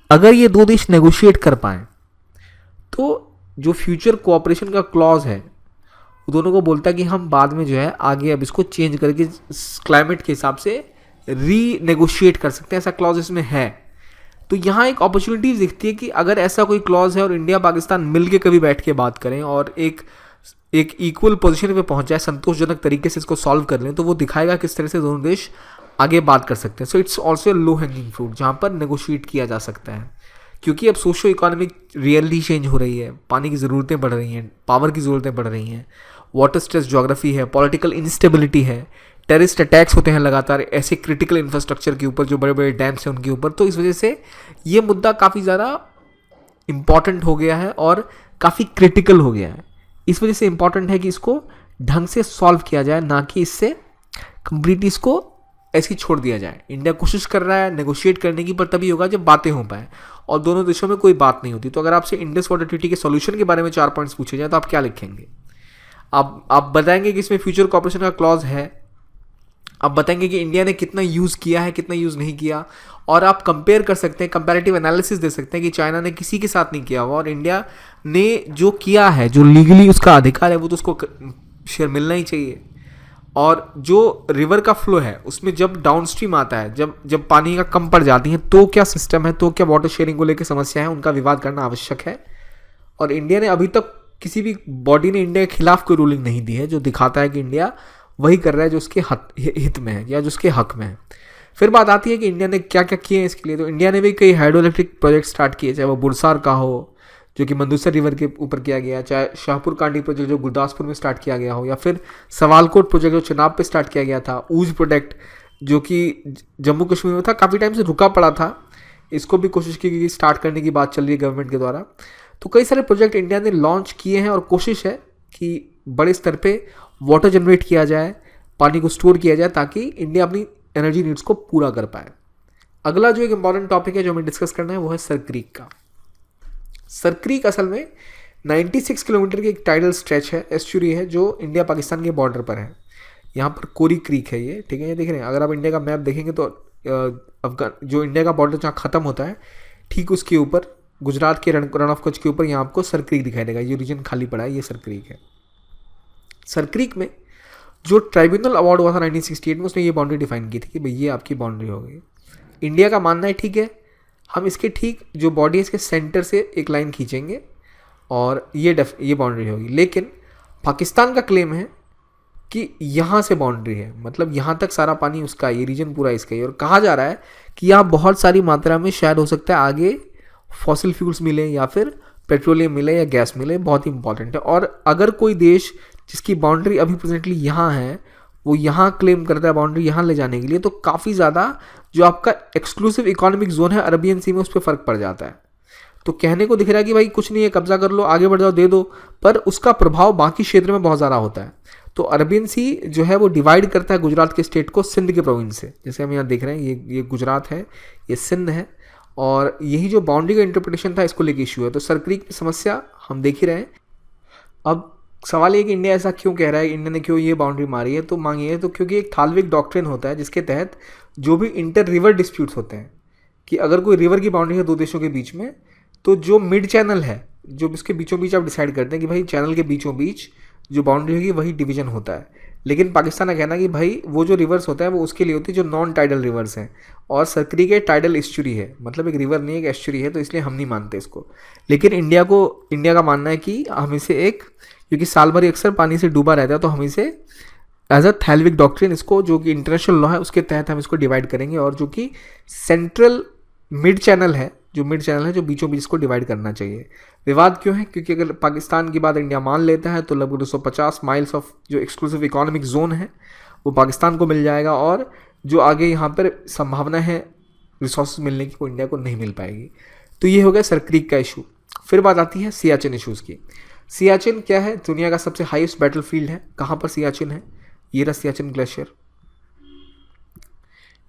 अगर ये दो देश नेगोशिएट कर पाएँ तो जो फ्यूचर कोऑपरेशन का क्लॉज है, वो दोनों को बोलता है कि हम बाद में जो है आगे अब इसको चेंज करके क्लाइमेट के हिसाब से री नेगोशिएट कर सकते हैं, ऐसा क्लॉज इसमें है। तो यहाँ एक अपॉर्चुनिटी दिखती है कि अगर ऐसा कोई क्लॉज है और इंडिया पाकिस्तान मिल के कभी बैठ के बात करें और एक इक्वल पोजीशन पे पहुंच जाए, संतोषजनक तरीके से इसको सॉल्व कर लें, तो वो दिखाएगा किस तरह से दोनों देश आगे बात कर सकते हैं। So it's also low hanging fruit, जहाँ पर नेगोशिएट किया जा सकता है। क्योंकि अब सोशो इकोनॉमिक रियलिटी चेंज हो रही है, पानी की ज़रूरतें बढ़ रही हैं, पावर की ज़रूरतें बढ़ रही हैं, वाटर स्ट्रेस ज्योग्राफी है, पॉलिटिकल इंस्टेबिलिटी है, टेररिस्ट अटैक्स होते हैं लगातार ऐसे क्रिटिकल इंफ्रास्ट्रक्चर के ऊपर, जो बड़े बड़े डैम्स हैं उनके ऊपर। तो इस वजह से ये मुद्दा काफ़ी ज़्यादा इम्पॉर्टेंट हो गया है और काफ़ी क्रिटिकल हो गया है। इस वजह से इम्पॉर्टेंट है कि इसको ढंग से सॉल्व किया जाए, ना कि इससे कंप्लीटली इसको ऐसे ही छोड़ दिया जाए। इंडिया कोशिश कर रहा है नेगोशिएट करने की, पर तभी होगा जब बातें हो पाए, और दोनों देशों में कोई बात नहीं होती। तो अगर आपसे इंडस वाटर ट्रीटी के सॉल्यूशन के बारे में 4 पॉइंट्स पूछे जाए तो आप क्या लिखेंगे? आप बताएंगे कि इसमें फ्यूचर कॉर्पोरेशन का क्लॉज है, आप बताएंगे कि इंडिया ने कितना यूज़ किया है, कितना यूज़ नहीं किया, और आप कंपेयर कर सकते हैं, कंपैरेटिव एनालिसिस दे सकते हैं कि चाइना ने किसी के साथ नहीं किया हुआ और इंडिया ने जो किया है, जो लीगली उसका अधिकार है, वो तो उसको शेयर मिलना ही चाहिए। और जो रिवर का फ्लो है उसमें जब डाउन स्ट्रीम आता है, जब पानी का कम पड़ जाती है, तो क्या सिस्टम है, तो क्या वाटर शेयरिंग को लेकर समस्या है, उनका विवाद करना आवश्यक है। और इंडिया ने अभी तक किसी भी बॉडी ने इंडिया के खिलाफ कोई रूलिंग नहीं दी है, जो दिखाता है कि इंडिया वही कर रहा है जो उसके हित में है या जो उसके हक में है। फिर बात आती है कि इंडिया ने क्या क्या किए हैं इसके लिए। तो इंडिया ने भी कई हाइड्रो इलेक्ट्रिक प्रोजेक्ट स्टार्ट किए, चाहे वो बुरसार का हो जो कि मंदसौर रिवर के ऊपर किया गया, चाहे शाहपुर कांडी प्रोजेक्ट जो गुरदासपुर में स्टार्ट किया गया हो, या फिर सवालकोट प्रोजेक्ट जो चुनाव पे स्टार्ट किया गया था, ऊज प्रोजेक्ट जो कि जम्मू कश्मीर में था, काफ़ी टाइम से रुका पड़ा था, इसको भी कोशिश की गई, स्टार्ट करने की बात चल रही है गवर्नमेंट के द्वारा। तो कई सारे प्रोजेक्ट इंडिया ने लॉन्च किए हैं और कोशिश है कि बड़े स्तर पर वाटर जनरेट किया जाए, पानी को स्टोर किया जाए, ताकि इंडिया अपनी एनर्जी नीड्स को पूरा कर पाए। अगला जो एक इंपॉर्टेंट टॉपिक है जो हमें डिस्कस करना है, वो है सर क्रीक का। सर क्रीक असल में 96 किलोमीटर की एक टाइडल स्ट्रेच है, एस्चुरी है, जो इंडिया पाकिस्तान के बॉर्डर पर है। यहाँ पर कोरी क्रीक है ये, ठीक है, ये देख रहे हैं। अगर आप इंडिया का मैप देखेंगे तो जो इंडिया का बॉर्डर जहाँ ख़त्म होता है, ठीक उसके ऊपर गुजरात के रन ऑफ कच्छ के ऊपर यहाँ आपको सर क्रीक दिखाई देगा। ये रीजन खाली पड़ा है, ये सर क्रीक है। सर क्रीक में जो ट्राइब्यूनल अवार्ड हुआ था 1968 में, उसने ये बाउंड्री डिफाइन की थी कि भाई ये आपकी बाउंड्री हो गई। इंडिया का मानना है ठीक है, हम इसके ठीक जो बॉडी है इसके सेंटर से एक लाइन खींचेंगे और ये बाउंड्री होगी। लेकिन पाकिस्तान का क्लेम है कि यहाँ से बाउंड्री है, मतलब यहाँ तक सारा पानी उसका, ये रीजन पूरा इसका ही। और कहा जा रहा है कि यहाँ बहुत सारी मात्रा में शायद हो सकता है आगे फॉसिल फ्यूल्स मिले, या फिर पेट्रोलियम मिले, या गैस मिले, बहुत ही इंपॉर्टेंट है। और अगर कोई देश जिसकी बाउंड्री अभी प्रेजेंटली यहाँ है, वो यहाँ क्लेम करता है बाउंड्री यहाँ ले जाने के लिए, तो काफ़ी ज़्यादा जो आपका एक्सक्लूसिव इकोनॉमिक जोन है अरबियन सी में, उस पर फ़र्क पड़ जाता है। तो कहने को दिख रहा है कि भाई कुछ नहीं है, कब्जा कर लो, आगे बढ़ जाओ, दे दो, पर उसका प्रभाव बाकी क्षेत्र में बहुत ज़्यादा होता है। तो अरबियन सी जो है वो डिवाइड करता है गुजरात के स्टेट को सिंध के प्रोविंस से। जैसे हम यहाँ देख रहे हैं, ये गुजरात है, ये सिंध है, और यही जो बाउंड्री का इंटरप्रिटेशन था इसको लेके इशू है। तो सर क्रीक की समस्या हम देख ही रहे हैं। अब सवाल ये कि इंडिया ऐसा क्यों कह रहा है, इंडिया ने क्यों ये बाउंड्री मारी है, तो मांगिए तो क्योंकि एक थालविक डॉक्ट्रिन होता है जिसके तहत जो भी इंटर रिवर डिस्प्यूट्स होते हैं कि अगर कोई रिवर की बाउंड्री है दो देशों के बीच में, तो जो मिड चैनल है, जो इसके बीचों बीच आप डिसाइड करते हैं कि भाई चैनल के बीचों बीच जो बाउंड्री होगी वही डिवीजन होता है। लेकिन पाकिस्तान का कहना है कि भाई वो जो रिवर्स होता है वो उसके लिए होती है जो नॉन टाइडल रिवर्स हैं, और सरकरी के टाइडल एस्चुरी है, मतलब एक रिवर नहीं एक एस्चुरी है, तो इसलिए हम नहीं मानते इसको। लेकिन इंडिया का मानना है कि हम इसे एक, क्योंकि साल भर अक्सर पानी से डूबा रहता है, तो हम इसे एज अ थैल्विक डॉक्ट्रिन इसको, जो कि इंटरनेशनल लॉ है उसके तहत हम इसको डिवाइड करेंगे, और जो कि सेंट्रल मिड चैनल है, जो बीचों बीच को डिवाइड करना चाहिए। विवाद क्यों है? क्योंकि अगर पाकिस्तान की बात इंडिया मान लेता है तो लगभग 250 माइल्स ऑफ जो एक्सक्लूसिव इकोनॉमिक जोन है वो पाकिस्तान को मिल जाएगा, और जो आगे यहाँ पर संभावना है रिसोर्स मिलने की वो इंडिया को नहीं मिल पाएगी। तो ये हो गया सर क्रीक का इशू। फिर बात आती है सियाचिन इशूज़ की। सियाचिन क्या है? दुनिया का सबसे हाईएस्ट बैटलफील्ड है। कहाँ पर सियाचिन है? ये रहा Siachen glacier,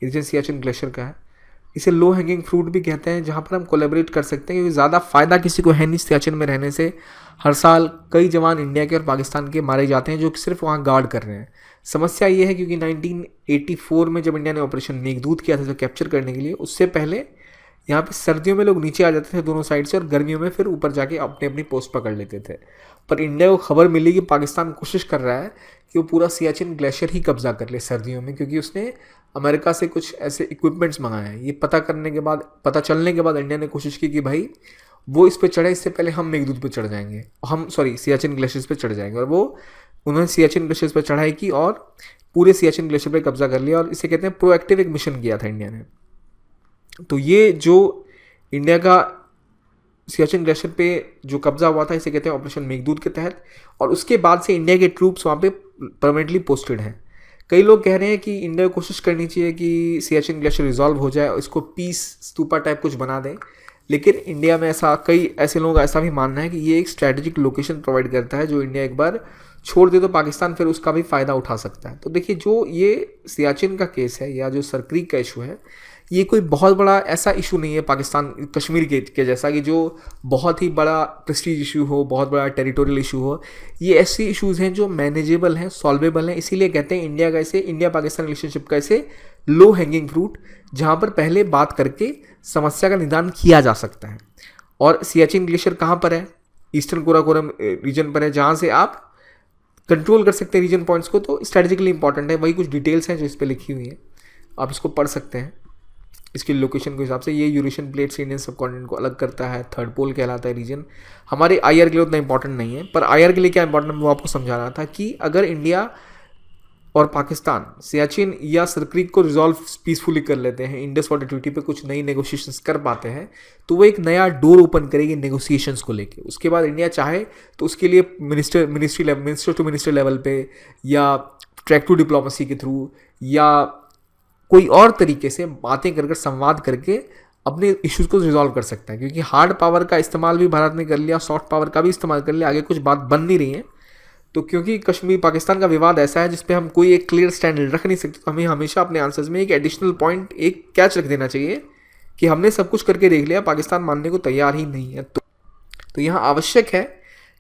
region Siachen glacier का है। इसे लो हैंगिंग फ्रूट भी कहते हैं, जहाँ पर हम कोलैबोरेट कर सकते हैं, क्योंकि ज़्यादा फ़ायदा किसी को है नहीं सियाचिन में रहने से। हर साल कई जवान इंडिया के और पाकिस्तान के मारे जाते हैं जो सिर्फ वहाँ गार्ड कर रहे हैं। समस्या ये है क्योंकि 1984 में जब इंडिया ने ऑपरेशन मेघदूत किया था जो कैप्चर करने के लिए, उससे पहले यहाँ पे सर्दियों में लोग नीचे आ जाते थे दोनों साइड से, और गर्मियों में फिर ऊपर जाके अपनी अपनी पोस्ट पकड़ लेते थे। पर इंडिया को खबर मिली कि पाकिस्तान कोशिश कर रहा है कि वो पूरा सियाचिन ग्लेशियर ही कब्जा कर ले सर्दियों में, क्योंकि उसने अमेरिका से कुछ ऐसे इक्विपमेंट्स मंगाए हैं। ये पता चलने के बाद इंडिया ने कोशिश की कि भाई वो इस पर चढ़े, इससे पहले हम मेघदूत पे चढ़ जाएंगे, सियाचिन ग्लेशियर्स पे चढ़ जाएंगे। और वो उन्होंने सियाचिन ग्लेशियर्स पर चढ़ाई की और पूरे सियाचिन ग्लेशियर पर कब्जा कर लिया, और इसे कहते हैं प्रोएक्टिव एक मिशन किया था इंडिया ने। तो ये जो इंडिया का सियाचिन ग्लेशियर पे जो कब्जा हुआ था इसे कहते हैं ऑपरेशन मेघदूत के तहत, और उसके बाद से इंडिया के ट्रूप्स वहाँ पे परमानेंटली पोस्टेड हैं। कई लोग कह रहे हैं कि इंडिया को कोशिश करनी चाहिए कि सियाचिन ग्लेशियर रिजॉल्व हो जाए और इसको पीस स्तूपा टाइप कुछ बना दें, लेकिन इंडिया में कई ऐसे लोगों का ऐसा भी मानना है कि ये एक स्ट्रैटेजिक लोकेशन प्रोवाइड करता है, जो इंडिया एक बार छोड़ दे तो पाकिस्तान फिर उसका भी फ़ायदा उठा सकता है। तो देखिए, जो ये सियाचिन का केस है या जो सर क्रीक का इशू है, ये कोई बहुत बड़ा ऐसा इशू नहीं है पाकिस्तान कश्मीर के जैसा कि जो बहुत ही बड़ा प्रेस्टीज इशू हो, बहुत बड़ा टेरिटोरियल इशू हो। ये ऐसे इश्यूज़ हैं जो मैनेजेबल हैं, सॉल्वेबल हैं। इसीलिए कहते हैं इंडिया पाकिस्तान रिलेशनशिप का ऐसे लो हैंगिंग फ्रूट, जहाँ पर पहले बात करके समस्या का निदान किया जा सकता है। और सियाचिन ग्लेशियर कहाँ पर है? ईस्टर्न काराकोरम रीजन पर है, जहाँ से आप कंट्रोल कर सकते हैं रीजन पॉइंट्स को। तो स्ट्रेटेजिकली इंपॉर्टेंट है। वही कुछ डिटेल्स हैं जो इस पर लिखी हुई हैं, आप इसको पढ़ सकते हैं इसकी लोकेशन के हिसाब से। ये यूरेशियन प्लेट से इंडियन सबकॉन्टिनेंट को अलग करता है, थर्ड पोल कहलाता है रीजन। हमारे आईआर के लिए उतना इंपॉर्टेंट नहीं है, पर आईआर के लिए क्या इंपॉर्टेंट है वो आपको समझा रहा था कि अगर इंडिया और पाकिस्तान सियाचिन या सर क्रीक को रिजॉल्व पीसफुली कर लेते हैं, इंडस वाटर ट्रीटी पे कुछ नई नेगोशिएशंस कर पाते हैं, तो वो एक नया डोर ओपन करेगी नेगोशिएशंस को लेके। उसके बाद इंडिया चाहे तो उसके लिए मिनिस्टर टू मिनिस्टर लेवल पे, या ट्रैक टू डिप्लोमेसी के थ्रू, या कोई और तरीके से बातें कर संवाद करके अपने इश्यूज़ को रिजॉल्व कर सकता है। क्योंकि हार्ड पावर का इस्तेमाल भी भारत ने कर लिया, सॉफ्ट पावर का भी इस्तेमाल कर लिया, आगे कुछ बात बन नहीं रही है। तो क्योंकि कश्मीर पाकिस्तान का विवाद ऐसा है जिसपे हम कोई एक क्लियर स्टैंड रख नहीं सकते, तो हमें हमेशा अपने आंसर्स में एक एडिशनल पॉइंट, एक कैच रख देना चाहिए कि हमने सब कुछ करके देख लिया, पाकिस्तान मानने को तैयार ही नहीं है। तो यहाँ आवश्यक है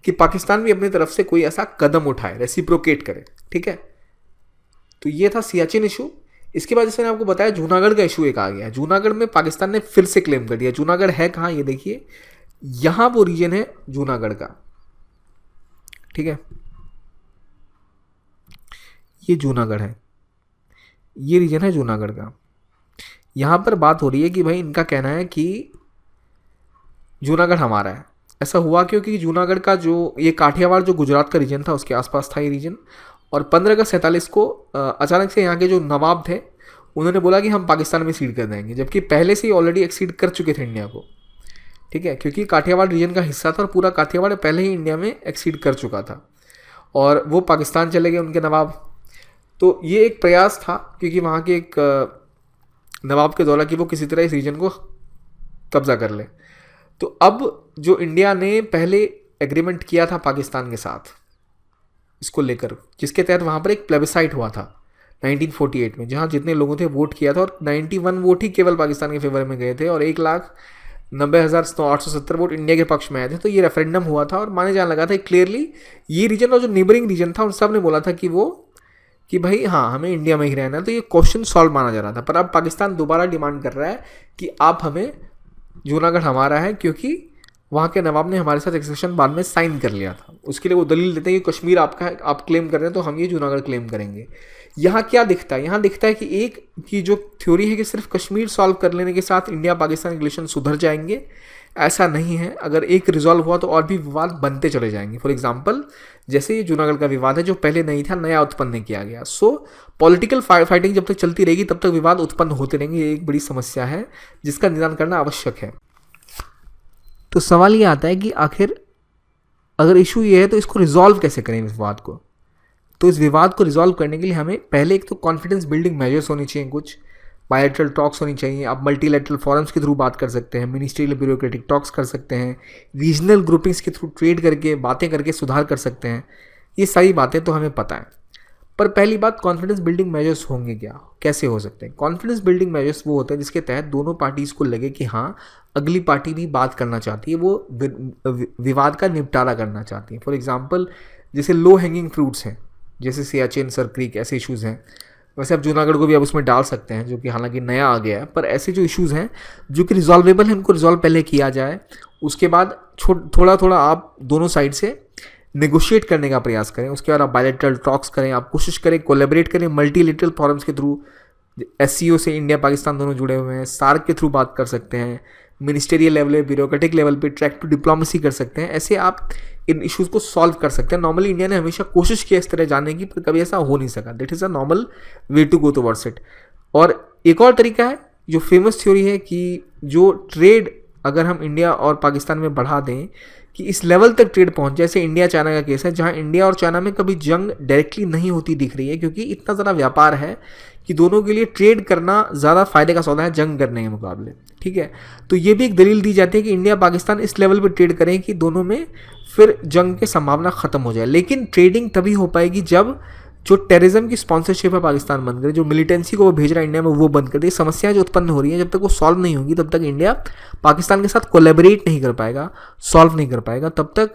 कि पाकिस्तान भी अपनी तरफ से कोई ऐसा कदम उठाए, रेसिप्रोकेट करे। ठीक है, तो ये था सियाचिन इशू। इसके बाद जैसे मैंने आपको बताया जूनागढ़ का इशू एक आ गया। जूनागढ़ में पाकिस्तान ने फिर से क्लेम कर दिया। जूनागढ़ है कहाँ? ये देखिए, यहाँ वो रीजन है जूनागढ़ का। ठीक है, ये जूनागढ़ है, ये रीजन है जूनागढ़ का। यहाँ पर बात हो रही है कि भाई इनका कहना है कि जूनागढ़ हमारा है। ऐसा हुआ क्योंकि जूनागढ़ का जो ये काठियावाड़ जो गुजरात का रीजन था उसके आसपास था ये रीजन, और 15 अगस्त 47 को अचानक से यहाँ के जो नवाब थे उन्होंने बोला कि हम पाकिस्तान में सीड कर देंगे, जबकि पहले से ही ऑलरेडी एक्सीड कर चुके थे इंडिया को। ठीक है, क्योंकि काठियावाड़ रीजन का हिस्सा था और पूरा काठियावाड़ पहले ही इंडिया में एक्सीड कर चुका था, और वो पाकिस्तान चले गए उनके नवाब। तो ये एक प्रयास था क्योंकि वहाँ के एक नवाब के दौरा कि वो किसी तरह इस रीजन को कब्जा कर ले। तो अब जो इंडिया ने पहले एग्रीमेंट किया था पाकिस्तान के साथ इसको लेकर, जिसके तहत वहाँ पर एक प्लेबिसाइट हुआ था 1948 में, जहाँ जितने लोगों थे वोट किया था, और 91 वोट ही केवल पाकिस्तान के फेवर में गए थे और 1,90,870 वोट इंडिया के पक्ष में आए थे। तो ये रेफरेंडम हुआ था और माने जाने लगा था क्लियरली ये रीजन और जो नेबरिंग रीजन था उन सब ने बोला था कि भाई हाँ हमें इंडिया में ही रहना है। तो ये क्वेश्चन सॉल्व माना जा रहा था। पर अब पाकिस्तान दोबारा डिमांड कर रहा है कि आप हमें, जूनागढ़ हमारा है क्योंकि वहाँ के नवाब ने हमारे साथ एक्सेशन बाद में साइन कर लिया था। उसके लिए वो दलील देते हैं कि कश्मीर आपका है, आप क्लेम कर रहे हैं तो हम ये जूनागढ़ क्लेम करेंगे। यहाँ क्या दिखता है? यहाँ दिखता है कि एक की जो थ्योरी है कि सिर्फ कश्मीर सॉल्व कर लेने के साथ इंडिया पाकिस्तान के रिलेशन सुधर जाएंगे, ऐसा नहीं है। अगर एक रिजॉल्व हुआ तो और भी विवाद बनते चले जाएंगे। फॉर एग्जाम्पल जैसे ये जूनागढ़ का विवाद है जो पहले नहीं था, नया उत्पन्न किया गया। सो पॉलिटिकल फाइटिंग जब तक चलती रहेगी तब तक विवाद उत्पन्न होते रहेंगे। ये एक बड़ी समस्या है जिसका निदान करना आवश्यक है। तो सवाल ये आता है कि आखिर अगर इशू ये है तो इसको रिजॉल्व कैसे करें इस विवाद को? तो इस विवाद को रिजॉल्व करने के लिए हमें पहले एक तो कॉन्फिडेंस बिल्डिंग मेजर्स होनी चाहिए, कुछ बायलैटरल टॉक्स होनी चाहिए। आप मल्टीलैटरल फोरम्स के थ्रू बात कर सकते हैं, मिनिस्ट्रियल ब्यूरोक्रेटिक टॉक्स कर सकते हैं, रीजनल ग्रुपिंग्स के थ्रू ट्रेड करके बातें करके सुधार कर सकते हैं। ये सारी बातें तो हमें पता है। पर पहली बात, कॉन्फिडेंस बिल्डिंग मेजर्स होंगे क्या, कैसे हो सकते हैं? कॉन्फिडेंस बिल्डिंग मेजर्स वो होते हैं जिसके तहत दोनों पार्टीज़ को लगे कि हाँ अगली पार्टी भी बात करना चाहती है, वो विवाद का निपटारा करना चाहती है। फॉर एग्जाम्पल जैसे लो हैंगिंग फ्रूट्स हैं, जैसे सियाचिन, सर क्रीक, ऐसे इश्यूज़ हैं। वैसे आप जूनागढ़ को भी अब उसमें डाल सकते हैं, जो कि हालांकि नया आ गया है। पर ऐसे जो इश्यूज़ हैं जो कि रिजॉल्वेबल हैं, उनको रिजॉल्व पहले किया जाए। उसके बाद थोड़ा थोड़ा आप दोनों साइड से नेगोशिएट करने का प्रयास करें। उसके बाद आप बायलैटरल टॉक्स करें, आप कोशिश करें कोलैबोरेट करें मल्टीलैटरल फोरम्स के थ्रू। SCO से इंडिया पाकिस्तान दोनों जुड़े हुए हैं, सार्क के थ्रू बात कर सकते हैं, मिनिस्टेरियल लेवल पे, ब्यूरोक्रेटिक लेवल पे ट्रैक टू डिप्लोमेसी कर सकते हैं। ऐसे आप इन इश्यूज़ को सॉल्व कर सकते हैं। नॉर्मली इंडिया ने हमेशा कोशिश की इस तरह जाने की, पर कभी ऐसा हो नहीं सका। That is a normal way to go towards it. और एक और तरीका है जो फेमस थ्योरी है कि जो ट्रेड अगर हम इंडिया और पाकिस्तान में बढ़ा दें कि इस लेवल तक ट्रेड पहुंच, जैसे इंडिया चाइना का केस है जहां इंडिया और चाइना में कभी जंग डायरेक्टली नहीं होती दिख रही है क्योंकि इतना ज़्यादा व्यापार है कि दोनों के लिए ट्रेड करना ज़्यादा फायदे का सौदा है जंग करने के मुकाबले। ठीक है, तो ये भी एक दलील दी जाती है कि इंडिया पाकिस्तान इस लेवल पर ट्रेड करें कि दोनों में फिर जंग की संभावना ख़त्म हो जाए। लेकिन ट्रेडिंग तभी हो पाएगी जब जो टेररिज्म की स्पॉन्सरशिप है पाकिस्तान बंद करे, जो मिलिटेंसी को वो भेज रहा है इंडिया में वो बंद कर दे। समस्याएं जो उत्पन्न हो रही हैं जब तक वो सॉल्व नहीं होगी तब तक इंडिया पाकिस्तान के साथ कोलैबोरेट नहीं कर पाएगा, सॉल्व नहीं कर पाएगा, तब तक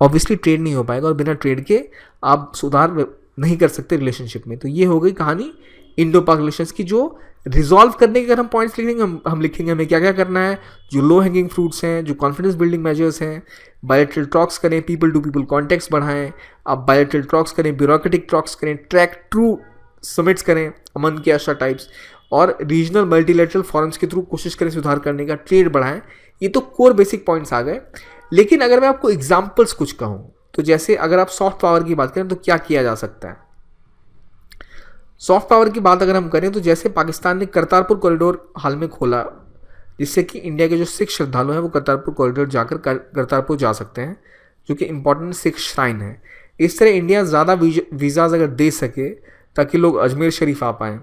ऑब्वियसली ट्रेड नहीं हो पाएगा और बिना ट्रेड के आप सुधार नहीं कर सकते रिलेशनशिप में। तो ये हो गई कहानी इंडो पाक रिलेशंस की। जो रिजॉल्व करने के अगर हम पॉइंट्स लिखेंगे, हम लिखेंगे हमें क्या क्या करना है। जो लो हैंगिंग फ्रूट्स हैं, जो कॉन्फिडेंस बिल्डिंग मेजर्स हैं, बायलैटरल टॉक्स करें, पीपल टू पीपल कॉन्टेक्ट्स बढ़ाएं, आप बायलैटरल टॉक्स करें, ब्यूरोक्रेटिक टॉक्स करें, ट्रैक टू समिट्स करें अमन के आशा टाइप्स, और रीजनल मल्टीलैटरल फोरम्स के थ्रू कोशिश करें सुधार करने का, ट्रेड बढ़ाएं। ये तो कोर बेसिक पॉइंट्स आ गए। लेकिन अगर मैं आपको एग्जाम्पल्स कुछ कहूँ तो जैसे अगर आप सॉफ्ट पावर की बात करें तो क्या किया जा सकता है। सॉफ्ट पावर की बात अगर हम करें तो जैसे पाकिस्तान ने करतारपुर कॉरिडोर हाल में खोला, जिससे कि इंडिया के जो सिख श्रद्धालु हैं वो करतारपुर कॉरिडोर जाकर करतारपुर जा सकते हैं, जो कि इंपॉर्टेंट सिख श्राइन है। इस तरह इंडिया ज़्यादा वीज़ाज अगर दे सके ताकि लोग अजमेर शरीफ आ पाएँ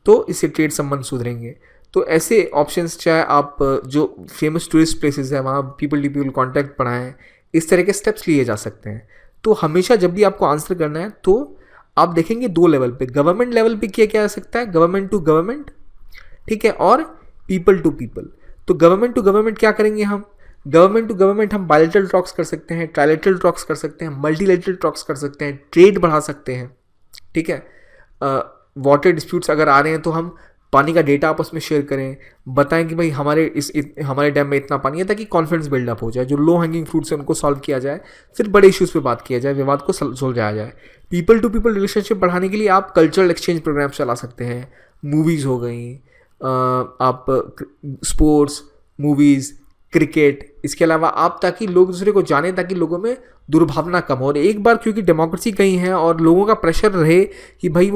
तो इससे ट्रेड संबंध सुधरेंगे। तो ऐसे ऑप्शंस, चाहे आप जो फेमस टूरिस्ट प्लेसेस है वहाँ पीपल टू पीपल कॉन्टैक्ट बढ़ाएँ, इस तरह के स्टेप्स लिए जा सकते हैं। तो हमेशा जब भी आपको आंसर करना है तो आप देखेंगे दो लेवल पे, गवर्नमेंट लेवल पे किया जा सकता है, गवर्नमेंट टू गवर्नमेंट, ठीक है, और पीपल टू पीपल। तो गवर्नमेंट टू गवर्नमेंट क्या करेंगे हम? गवर्नमेंट टू गवर्नमेंट हम बायलैटरल टॉक्स कर सकते हैं, ट्राइलैटरल टॉक्स कर सकते हैं, मल्टीलैटरल टॉक्स कर सकते हैं, ट्रेड बढ़ा सकते हैं। ठीक है, वाटर डिस्प्यूट्स अगर आ रहे हैं तो हम पानी का डेटा आपस में शेयर करें, बताएं कि भाई हमारे डैम में इतना पानी है, ताकि कॉन्फिडेंस बिल्डअप हो जाए। जो लो हैंगिंग फ्रूट्स है उनको सॉल्व किया जाए, फिर बड़े इश्यूज़ पे बात किया जाए, विवाद को सुलझाया जाए। पीपल टू पीपल रिलेशनशिप बढ़ाने के लिए आप कल्चरल एक्सचेंज प्रोग्राम चला सकते हैं, मूवीज़ हो गई, आप स्पोर्ट्स, मूवीज़, क्रिकेट, इसके अलावा आप, ताकि लोग दूसरे को जाने, ताकि लोगों में दुर्भावना कम हो। और एक बार क्योंकि डेमोक्रेसी कहीं है और लोगों का प्रेशर रहे कि भाई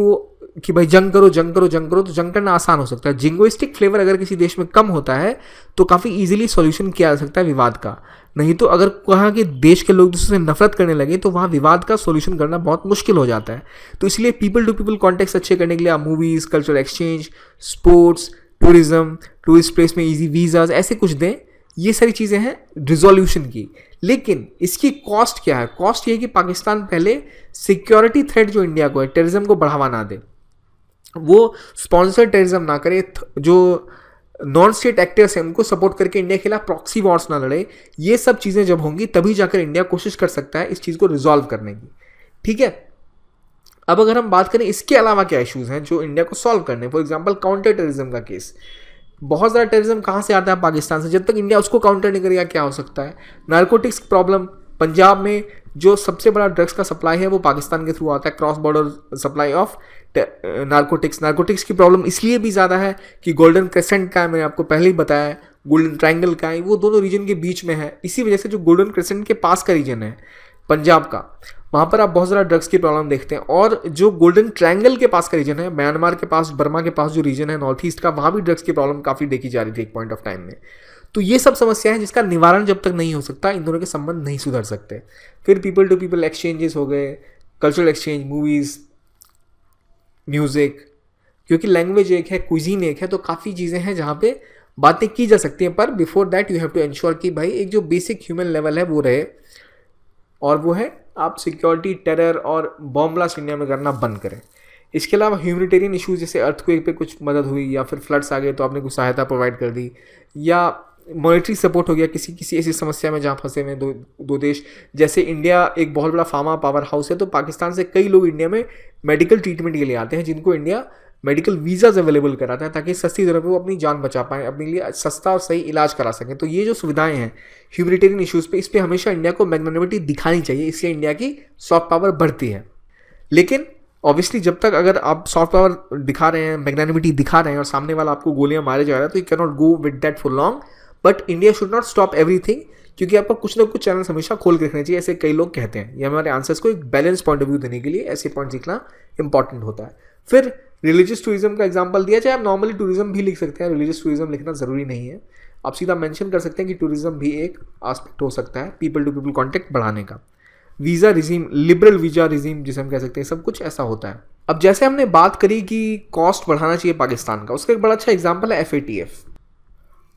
जंग करो, तो जंग करना आसान हो सकता है। जिंगोइस्टिक फ्लेवर अगर किसी देश में कम होता है तो काफ़ी इजीली सॉल्यूशन किया जा सकता है विवाद का। नहीं तो अगर कहा कि देश के लोग दूसरे से नफरत करने लगे तो वहाँ विवाद का सॉल्यूशन करना बहुत मुश्किल हो जाता है। तो इसलिए पीपल टू पीपल कॉन्टेक्ट्स अच्छे करने के लिए आप movies, cultural exchange, sports, tourism, tourist place में ईजी वीज़ाज, ऐसे कुछ दें ये सारी चीज़ें हैं रिजोल्यूशन की। लेकिन इसकी कॉस्ट क्या है? कॉस्ट ये है कि पाकिस्तान पहले सिक्योरिटी थ्रेट जो इंडिया को है, टेररिज्म को बढ़ावा ना दे, वो स्पॉन्सर टेररिज्म ना करे, जो नॉन स्टेट एक्टर्स हैं उनको सपोर्ट करके इंडिया के खिलाफ प्रॉक्सी वॉर्स ना लड़े। ये सब चीज़ें जब होंगी तभी जाकर इंडिया कोशिश कर सकता है इस चीज़ को रिजॉल्व करने की। ठीक है, अब अगर हम बात करें इसके अलावा क्या इश्यूज़ हैं जो इंडिया को सॉल्व करने, फॉर एग्जांपल काउंटर टेररिज्म का केस। बहुत ज़्यादा टेररिज्म कहाँ से आता है? पाकिस्तान से। जब तक इंडिया उसको काउंटर नहीं करेगा क्या हो सकता है? नारकोटिक्स प्रॉब्लम, पंजाब में जो सबसे बड़ा ड्रग्स का सप्लाई है वो पाकिस्तान के थ्रू आता है, cross border supply of narcotics की प्रॉब्लम इसलिए भी ज़्यादा है कि गोल्डन क्रेसेंट का है, मैंने आपको पहले ही बताया, गोल्डन ट्रायंगल का है, वो दोनों रीजन के बीच में है। इसी वजह से जो गोल्डन क्रेसेंट के पास का रीजन है पंजाब का, वहाँ पर आप बहुत ज़्यादा ड्रग्स की प्रॉब्लम देखते हैं। और जो गोल्डन ट्रायंगल के पास का रीजन है, म्यांमार के पास, बर्मा के पास जो रीजन है नॉर्थ ईस्ट का, वहाँ भी ड्रग्स की प्रॉब्लम काफ़ी देखी जा रही थी एक पॉइंट ऑफ टाइम में। तो ये सब समस्या है जिसका निवारण जब तक नहीं हो सकता इन दोनों के संबंध नहीं सुधर सकते। फिर पीपल टू पीपल एक्सचेंजेस हो गए, कल्चरल एक्सचेंज, मूवीज़, म्यूज़िक, क्योंकि लैंग्वेज एक है, कुजीन एक है, तो काफ़ी चीज़ें हैं जहाँ पे बातें की जा सकती हैं। पर before that you have to ensure कि भाई एक जो बेसिक ह्यूमन लेवल है वो रहे, और वो है आप सिक्योरिटी, टेरर और बॉम्ब ब्लास्ट इंडिया में करना बंद करें। इसके अलावा ह्यूमैनिटेरियन इश्यूज जैसे अर्थक्वेक पे कुछ मदद हुई, या फिर फ्लड्स आ गए तो आपने कुछ सहायता प्रोवाइड कर दी, या मॉनेटरी सपोर्ट हो गया किसी ऐसी समस्या में जहाँ फंसे हुए दो देश। जैसे इंडिया एक बहुत बड़ा फार्मा पावर हाउस है, तो पाकिस्तान से कई लोग इंडिया में मेडिकल ट्रीटमेंट के लिए आते हैं जिनको इंडिया मेडिकल वीज़ाज अवेलेबल कराता है ताकि सस्ती दरों पे वो अपनी जान बचा पाएँ, अपने लिए सस्ता और सही इलाज करा सकें। तो ये जो सुविधाएं हैं ह्यूमैनिटेरियन इश्यूज़ पे, इस पर हमेशा इंडिया को मैग्नानिमिटी दिखानी चाहिए, इससे इंडिया की सॉफ्ट पावर बढ़ती है। लेकिन ऑब्वियसली जब तक अगर आप सॉफ्ट पावर दिखा रहे हैं, मैग्नानिमिटी दिखा रहे हैं और सामने वाला आपको गोलियां मारे जा रहा है, तो you can not go with that for long. But India should not stop everything, क्योंकि आपको कुछ ना कुछ चैनल्स हमेशा खोल के रखने चाहिए, ऐसे कई लोग कहते हैं। ये हमारे आंसर्स को एक बैलेंस पॉइंट ऑफ व्यू देने के लिए ऐसे पॉइंट सीखना इंपॉर्टेंट होता है। फिर रिलीजियस टूरिज्म का एग्जांपल दिया, चाहे आप नॉर्मली टूरिज्म भी लिख सकते हैं, रिलीजियस टूरिज्म लिखना ज़रूरी नहीं है, आप सीधा मेंशन कर सकते हैं कि टूरिज्म भी एक एस्पेक्ट हो सकता है पीपल टू पीपल कॉन्टैक्ट बढ़ाने का। Visa regime, liberal visa regime जिसे हम कह सकते हैं, सब कुछ ऐसा होता है। अब जैसे हमने बात करी कि कॉस्ट बढ़ाना चाहिए पाकिस्तान का, उसका एक बड़ा अच्छा एग्जाम्पल है FATF,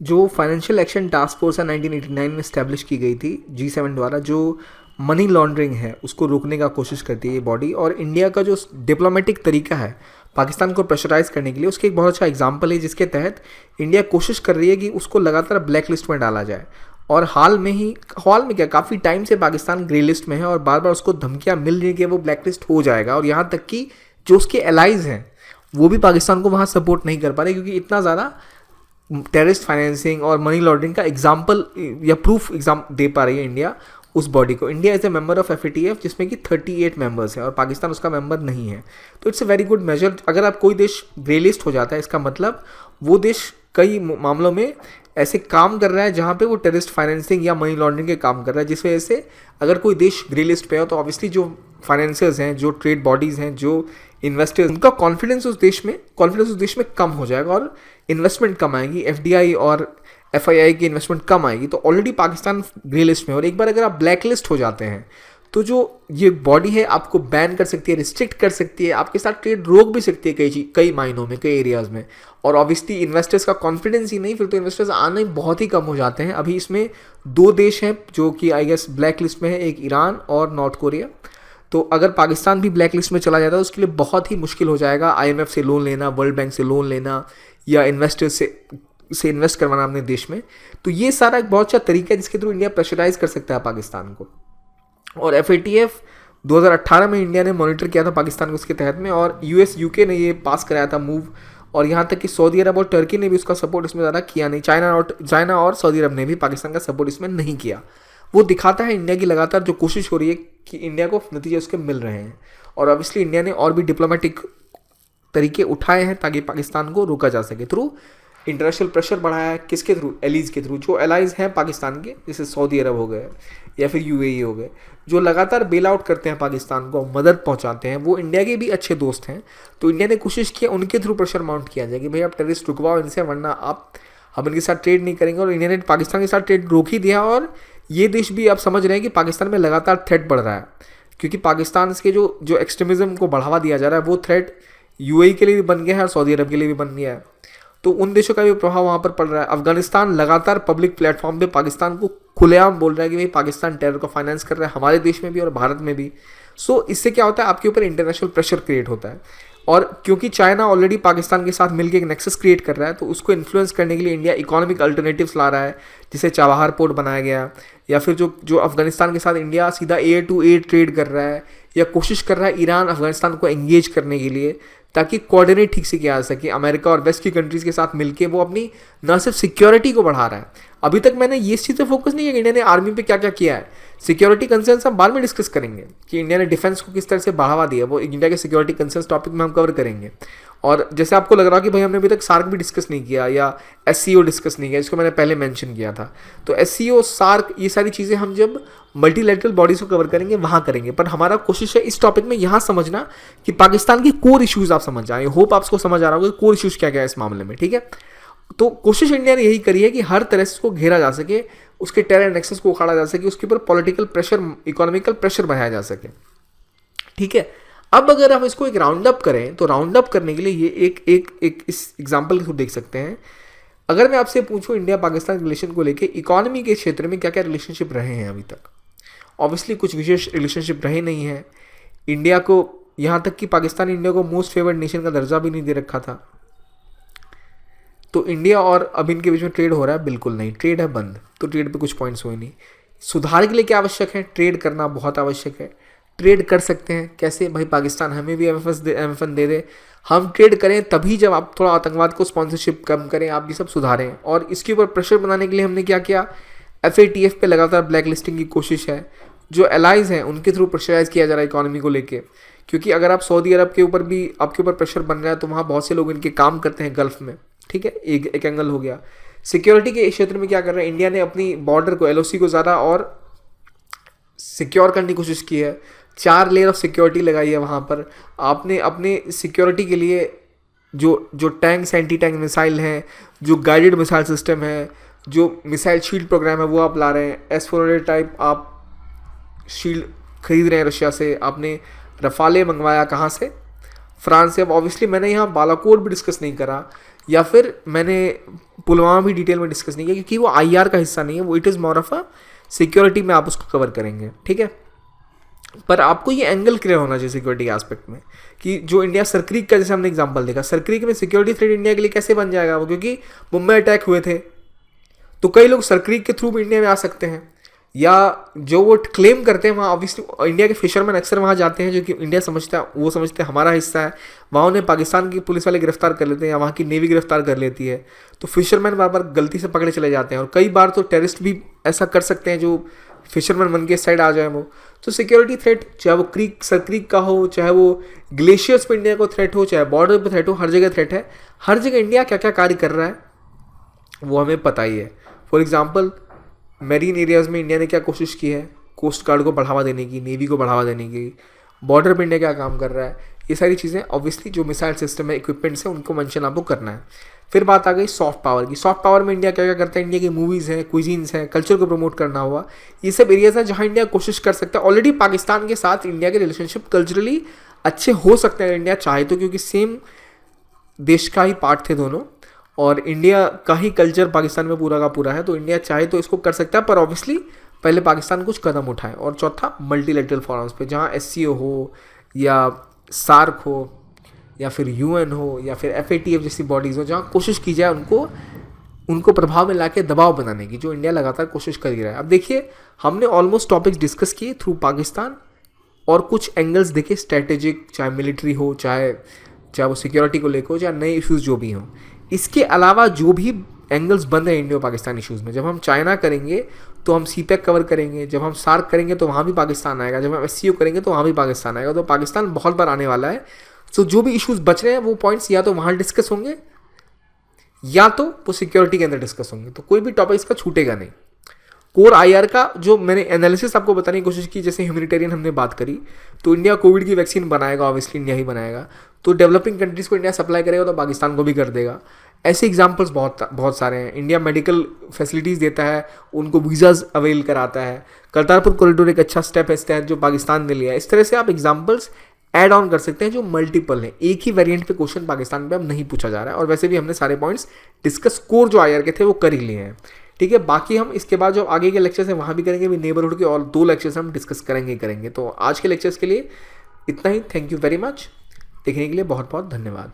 जो फाइनेंशियल एक्शन टास्क फोर्स है 1989 में स्टैब्लिश की गई थी G7 द्वारा, जो मनी लॉन्ड्रिंग है उसको रोकने का कोशिश करती है ये बॉडी। और इंडिया का जो डिप्लोमेटिक तरीका है पाकिस्तान को प्रेशराइज करने के लिए, उसके एक बहुत अच्छा एग्जाम्पल है जिसके तहत इंडिया कोशिश कर रही है कि उसको लगातार ब्लैक लिस्ट में डाला जाए। और हाल में क्या काफ़ी टाइम से पाकिस्तान ग्रे लिस्ट में है और बार बार उसको धमकियाँ मिल रही है कि वो ब्लैक लिस्ट हो जाएगा। और यहाँ तक कि जो उसके एलाइज हैं वो भी पाकिस्तान को वहाँ सपोर्ट नहीं कर पा रहे, क्योंकि इतना ज़्यादा टेररिस्ट फाइनेंसिंग और मनी लॉन्ड्रिंग का एग्जाम्पल या प्रूफ एग्जाम दे पा रही है इंडिया उस बॉडी को। India is a member of FATF जिसमें कि 38 मेंबर्स हैं और पाकिस्तान उसका मेंबर नहीं है। तो it's a very good measure. अगर आप कोई देश ग्रे लिस्ट हो जाता है, इसका मतलब वो देश कई मामलों में ऐसे काम कर रहा है जहाँ पे वो टेररिस्ट फाइनेंसिंग या मनी लॉन्ड्रिंग के काम कर रहा है, जिस वजह से अगर कोई देश ग्रे लिस्ट पे हो तो ऑब्वियसली जो फाइनेंसर्स हैं, जो ट्रेड बॉडीज़ हैं, जो इन्वेस्टर्स, उनका कॉन्फिडेंस उस देश में कम हो जाएगा और इन्वेस्टमेंट कम आएगी, FDI और FII की इन्वेस्टमेंट कम आएगी। तो ऑलरेडी पाकिस्तान ग्रे लिस्ट में, और एक बार अगर आप ब्लैक लिस्ट हो जाते हैं तो जो ये बॉडी है आपको बैन कर सकती है, रिस्ट्रिक्ट कर सकती है, आपके साथ ट्रेड रोक भी सकती है कई मायनों में, कई एरियाज़ में। और ऑब्वियसली इन्वेस्टर्स का कॉन्फिडेंस ही नहीं, फिर तो इन्वेस्टर्स आने बहुत ही कम हो जाते हैं। अभी इसमें 2 देश हैं जो कि आई गेस ब्लैक लिस्ट में है, एक ईरान और नॉर्थ कोरिया। तो अगर पाकिस्तान भी ब्लैक लिस्ट में चला जाता है तो उसके लिए बहुत ही मुश्किल हो जाएगा IMF से लोन लेना, वर्ल्ड बैंक से लोन लेना, या इन्वेस्टर्स से इन्वेस्ट करवाना अपने देश में। तो ये सारा एक बहुत अच्छा तरीका है जिसके थ्रू इंडिया प्रेशराइज कर सकता है पाकिस्तान को। और FATF 2018 में इंडिया ने मॉनिटर किया था पाकिस्तान को उसके तहत में, और US UK ने ये पास कराया था मूव, और यहाँ तक कि सऊदी अरब और टर्की ने भी उसका सपोर्ट इसमें ज़्यादा किया नहीं। चाइना और सऊदी अरब ने भी पाकिस्तान का सपोर्ट इसमें नहीं किया। वो दिखाता है इंडिया की लगातार जो कोशिश हो रही है कि इंडिया को नतीजे उसके मिल रहे हैं। और ऑब्वियसली इंडिया ने और भी डिप्लोमेटिक तरीके उठाए हैं ताकि पाकिस्तान को रोका जा सके, थ्रू इंटरनेशनल प्रेशर बढ़ाया है। किसके थ्रू? एलीज के थ्रू, जो एलाइज हैं पाकिस्तान के, जैसे सऊदी अरब हो गए या फिर UAE हो गए, जो लगातार बेल आउट करते हैं पाकिस्तान को, मदद पहुंचाते हैं, वो इंडिया के भी अच्छे दोस्त हैं। तो इंडिया ने कोशिश की उनके थ्रू प्रेशर माउंट किया जाए कि भाई आप टेररिस्ट रुकवाओ इनसे, वरना हम इनके साथ ट्रेड नहीं करेंगे। और इंडिया ने पाकिस्तान के साथ ट्रेड रोक ही दिया। और ये देश भी अब समझ रहे हैं कि पाकिस्तान में लगातार थ्रेट बढ़ रहा है, क्योंकि पाकिस्तान के जो एक्सट्रीमिज़म को बढ़ावा दिया जा रहा है वो थ्रेट UAE के लिए भी बन गया है और सऊदी अरब के लिए भी बन गया है। तो उन देशों का भी प्रभाव वहाँ पर पड़ रहा है। अफगानिस्तान लगातार पब्लिक प्लेटफॉर्म पे पाकिस्तान को खुलेआम बोल रहा है कि भाई पाकिस्तान टेरर को फाइनेंस कर रहा है, हमारे देश में भी और भारत में भी। सो इससे क्या होता है, आपके ऊपर इंटरनेशनल प्रेशर क्रिएट होता है। और क्योंकि चाइना ऑलरेडी पाकिस्तान के साथ मिलकर एक नेक्सस क्रिएट कर रहा है, तो उसको इन्फ्लुएंस करने के लिए इंडिया इकोनॉमिक अल्टरनेटिव्स ला रहा है, जैसे चाबहार पोर्ट बनाया गया, या फिर जो अफगानिस्तान के साथ इंडिया सीधा एयर टू एयर ट्रेड कर रहा है, या कोशिश कर रहा है ईरान अफगानिस्तान को एंगेज करने के लिए, ताकि कोऑर्डिनेट ठीक से किया जा सके। अमेरिका और वेस्ट की कंट्रीज़ के साथ मिलकर वो अपनी न सिर्फ सिक्योरिटी को बढ़ा रहा है। अभी तक मैंने ये चीज़ पे फोकस नहीं किया कि इंडिया ने आर्मी पे क्या क्या किया है। सिक्योरिटी कंसर्न्स हम बाद में डिस्कस करेंगे कि इंडिया ने डिफेंस को किस तरह से बढ़ावा दिया, वो इंडिया के सिक्योरिटी कंसर्न्स टॉपिक में हम कवर करेंगे। और जैसे आपको लग रहा कि भाई हमने अभी तक सार्क भी डिस्कस नहीं किया या एससीओ डिस्कस नहीं किया, इसको मैंने पहले मेंशन किया था। तो एससीओ, सार्क, ये सारी चीज़ें हम जब मल्टीलैटरल बॉडीज़ को कवर करेंगे वहाँ करेंगे। पर हमारा कोशिश है इस टॉपिक में यहाँ समझना कि पाकिस्तान के कोर इश्यूज़ आप समझ जाए। होप आपको समझ आ रहा होगा कोर इश्यूज़ क्या क्या है इस मामले में, ठीक है। तो कोशिश इंडिया ने यही करी है कि हर तरह से उसको घेरा जा सके, उसके टेरर नेक्सस को उखाड़ा जा सके, उसके ऊपर पॉलिटिकल प्रेशर, इकोनॉमिकल प्रेशर बनाया जा सके, ठीक है। अब अगर हम इसको एक राउंड अप करें, तो राउंड अप करने के लिए ये एक इस एग्जांपल को देख सकते हैं। अगर मैं आपसे पूछूं इंडिया पाकिस्तान रिलेशन को लेके इकोनॉमी के क्षेत्र में क्या क्या रिलेशनशिप रहे हैं अभी तक, ऑब्वियसली कुछ विशेष रिलेशनशिप रहे नहीं है। इंडिया को, यहाँ तक कि पाकिस्तान इंडिया को मोस्ट फेवर्ड नेशन का दर्जा भी नहीं दे रखा था। तो इंडिया और अब इनके बीच में ट्रेड हो रहा है? बिल्कुल नहीं, ट्रेड है बंद। तो ट्रेड पे कुछ पॉइंट्स हुए नहीं। सुधार के लिए क्या आवश्यक है? ट्रेड करना बहुत आवश्यक है। ट्रेड कर सकते हैं कैसे? भाई पाकिस्तान हमें भी एमएफएन दे दे, हम ट्रेड करें, तभी जब आप थोड़ा आतंकवाद को स्पॉन्सरशिप कम करें, आप ये सब सुधारें। और इसके ऊपर प्रेशर बनाने के लिए हमने क्या किया, FATF पे लगातार ब्लैक लिस्टिंग की कोशिश है। जो एलाइज हैं उनके थ्रू प्रेशराइज किया जा रहा है इकोनॉमी को लेके, क्योंकि अगर आप सऊदी अरब के ऊपर भी आपके ऊपर प्रेशर बन रहा है, तो वहाँ बहुत से लोग इनके काम करते हैं गल्फ में, ठीक है। एक एंगल हो गया। सिक्योरिटी के क्षेत्र में क्या कर रहे हैं, इंडिया ने अपनी बॉर्डर को, LOC को ज़्यादा और सिक्योर करने की कोशिश की है। 4 लेयर ऑफ सिक्योरिटी लगाई है वहाँ पर। आपने अपने सिक्योरिटी के लिए जो टैंक्स, एंटी टैंक मिसाइल हैं, जो गाइडेड मिसाइल सिस्टम है, जो मिसाइल शील्ड प्रोग्राम है, वो आप ला रहे हैं। S-400 टाइप आप शील्ड खरीद रहे हैं रशिया से। आपने रफाले मंगवाया कहाँ से? फ्रांस से। अब ऑब्वियसली मैंने यहाँ बालाकोट भी डिस्कस नहीं करा, या फिर मैंने पुलवामा भी डिटेल में डिस्कस नहीं किया, क्योंकि वो IR का हिस्सा नहीं है, वो it is more of a security में आप उसको कवर करेंगे, ठीक है। पर आपको ये एंगल क्लियर होना चाहिए सिक्योरिटी के एस्पेक्ट में, कि जो इंडिया सरक्रीक का जैसे हमने एग्जांपल देखा, सरक्रीक में सिक्योरिटी थ्रेट इंडिया के लिए कैसे बन जाएगा वो, क्योंकि मुंबई अटैक हुए थे, तो कई लोग सरक्रीक के थ्रू भी इंडिया में आ सकते हैं। या जो वो क्लेम करते हैं, वहाँ ऑब्वियसली इंडिया के फिशरमैन अक्सर वहाँ जाते हैं, जो कि इंडिया समझता है, वो समझते हैं हमारा हिस्सा है। वहाँ उन्हें पाकिस्तान की पुलिस वाले गिरफ्तार कर लेते हैं, या वहाँ की नेवी गिरफ्तार कर लेती है, तो फिशरमैन बार बार गलती से पकड़े चले जाते हैं। और कई बार तो टेररिस्ट भी ऐसा कर सकते हैं, जो फिशरमैन बन के साइड आ जाए वो। तो सिक्योरिटी थ्रेट, चाहे वो सरक्रीक का हो, चाहे वो ग्लेशियर्स पे इंडिया को थ्रेट हो, चाहे बॉर्डर पे थ्रेट हो, हर जगह थ्रेट है। हर जगह इंडिया क्या क्या कार्य कर रहा है वो हमें पता ही है। फॉर एग्जाम्पल, मैरीन एरियाज़ में इंडिया ने क्या कोशिश की है, कोस्ट गार्ड को बढ़ावा देने की, नेवी को बढ़ावा देने की। बॉर्डर पे इंडिया क्या काम कर रहा है, ये सारी चीज़ें ऑब्वियसली जो मिसाइल सिस्टम है, इक्विपमेंट्स हैं, उनको मेंशन आपको करना है। फिर बात आ गई सॉफ्ट पावर की। सॉफ्ट पावर में इंडिया क्या क्या करता है, इंडिया की मूवीज़ हैं, क्विजीन्स हैं, कल्चर को प्रमोट करना हुआ, ये सब एरियाज हैं जहाँ इंडिया कोशिश कर सकता है। ऑलरेडी पाकिस्तान के साथ इंडिया के रिलेशनशिप कल्चरली अच्छे हो सकते हैं अगर इंडिया चाहे तो, क्योंकि सेम देश का ही पार्ट थे दोनों, और इंडिया का ही कल्चर पाकिस्तान में पूरा का पूरा है, तो इंडिया चाहे तो इसको कर सकता है। पर ऑब्वियसली पहले पाकिस्तान कुछ कदम उठाए। और चौथा, मल्टीलैटरल फोरम्स पे, जहाँ SCO हो, या सार्क हो, या फिर UN हो, या फिर FATF जैसी बॉडीज़ हो, जहाँ कोशिश की जाए उनको प्रभाव में लाके दबाव बनाने की, जो इंडिया लगातार कोशिश कर ही रहा है। अब देखिए, हमने ऑलमोस्ट टॉपिक्स डिस्कस किए थ्रू पाकिस्तान, और कुछ एंगल्स देखे स्ट्रेटेजिक, चाहे मिलिट्री हो, चाहे वो सिक्योरिटी को लेकर हो, चाहे नए इश्यूज़ जो भी हों। इसके अलावा जो भी एंगल्स बन रहे हैं इंडियो पाकिस्तान इश्यूज़ में, जब हम चाइना करेंगे तो हम CPEC कवर करेंगे, जब हम सार्क करेंगे तो वहाँ भी पाकिस्तान आएगा, जब हम SCO करेंगे तो वहाँ भी पाकिस्तान आएगा। तो पाकिस्तान बहुत बार आने वाला है। तो जो भी इश्यूज़ बच रहे हैं वो पॉइंट्स या तो वहाँ डिस्कस होंगे, या तो वो सिक्योरिटी के अंदर डिस्कस होंगे। तो कोई भी टॉपिक इसका छूटेगा नहीं। कोर IR का जो मैंने एनालिसिस आपको बताने की कोशिश की, जैसे ह्यूमैनिटेरियन हमने बात करी, तो इंडिया कोविड की वैक्सीन बनाएगा, ऑब्वियसली इंडिया ही बनाएगा। तो डेवलपिंग कंट्रीज़ को इंडिया सप्लाई करेगा तो पाकिस्तान को भी कर देगा। ऐसे एग्जांपल्स बहुत सारे हैं। इंडिया मेडिकल फैसिलिटीज़ देता है, उनको वीज़ाज अवेल कराता है। करतारपुर कॉरिडोर एक अच्छा स्टेप है इस तहत जो पाकिस्तान ने लिया है। इस तरह से आप एग्जांपल्स ऐड ऑन कर सकते हैं जो मल्टीपल हैं। एक ही वेरिएंट पे क्वेश्चन पाकिस्तान पे अब नहीं पूछा जा रहा है, और वैसे भी हमने सारे पॉइंट्स डिस्कस कोर जो आईआर के थे वो कर ही लिए हैं। ठीक है, बाकी हम इसके बाद जो आगे के लेक्चर्स हैं वहाँ भी करेंगे, भी नेबरहुड के और 2 लेक्चर्स हम डिस्कस करेंगे। तो आज के लेक्चर्स के लिए इतना ही। Thank you very much. देखने के लिए बहुत बहुत धन्यवाद।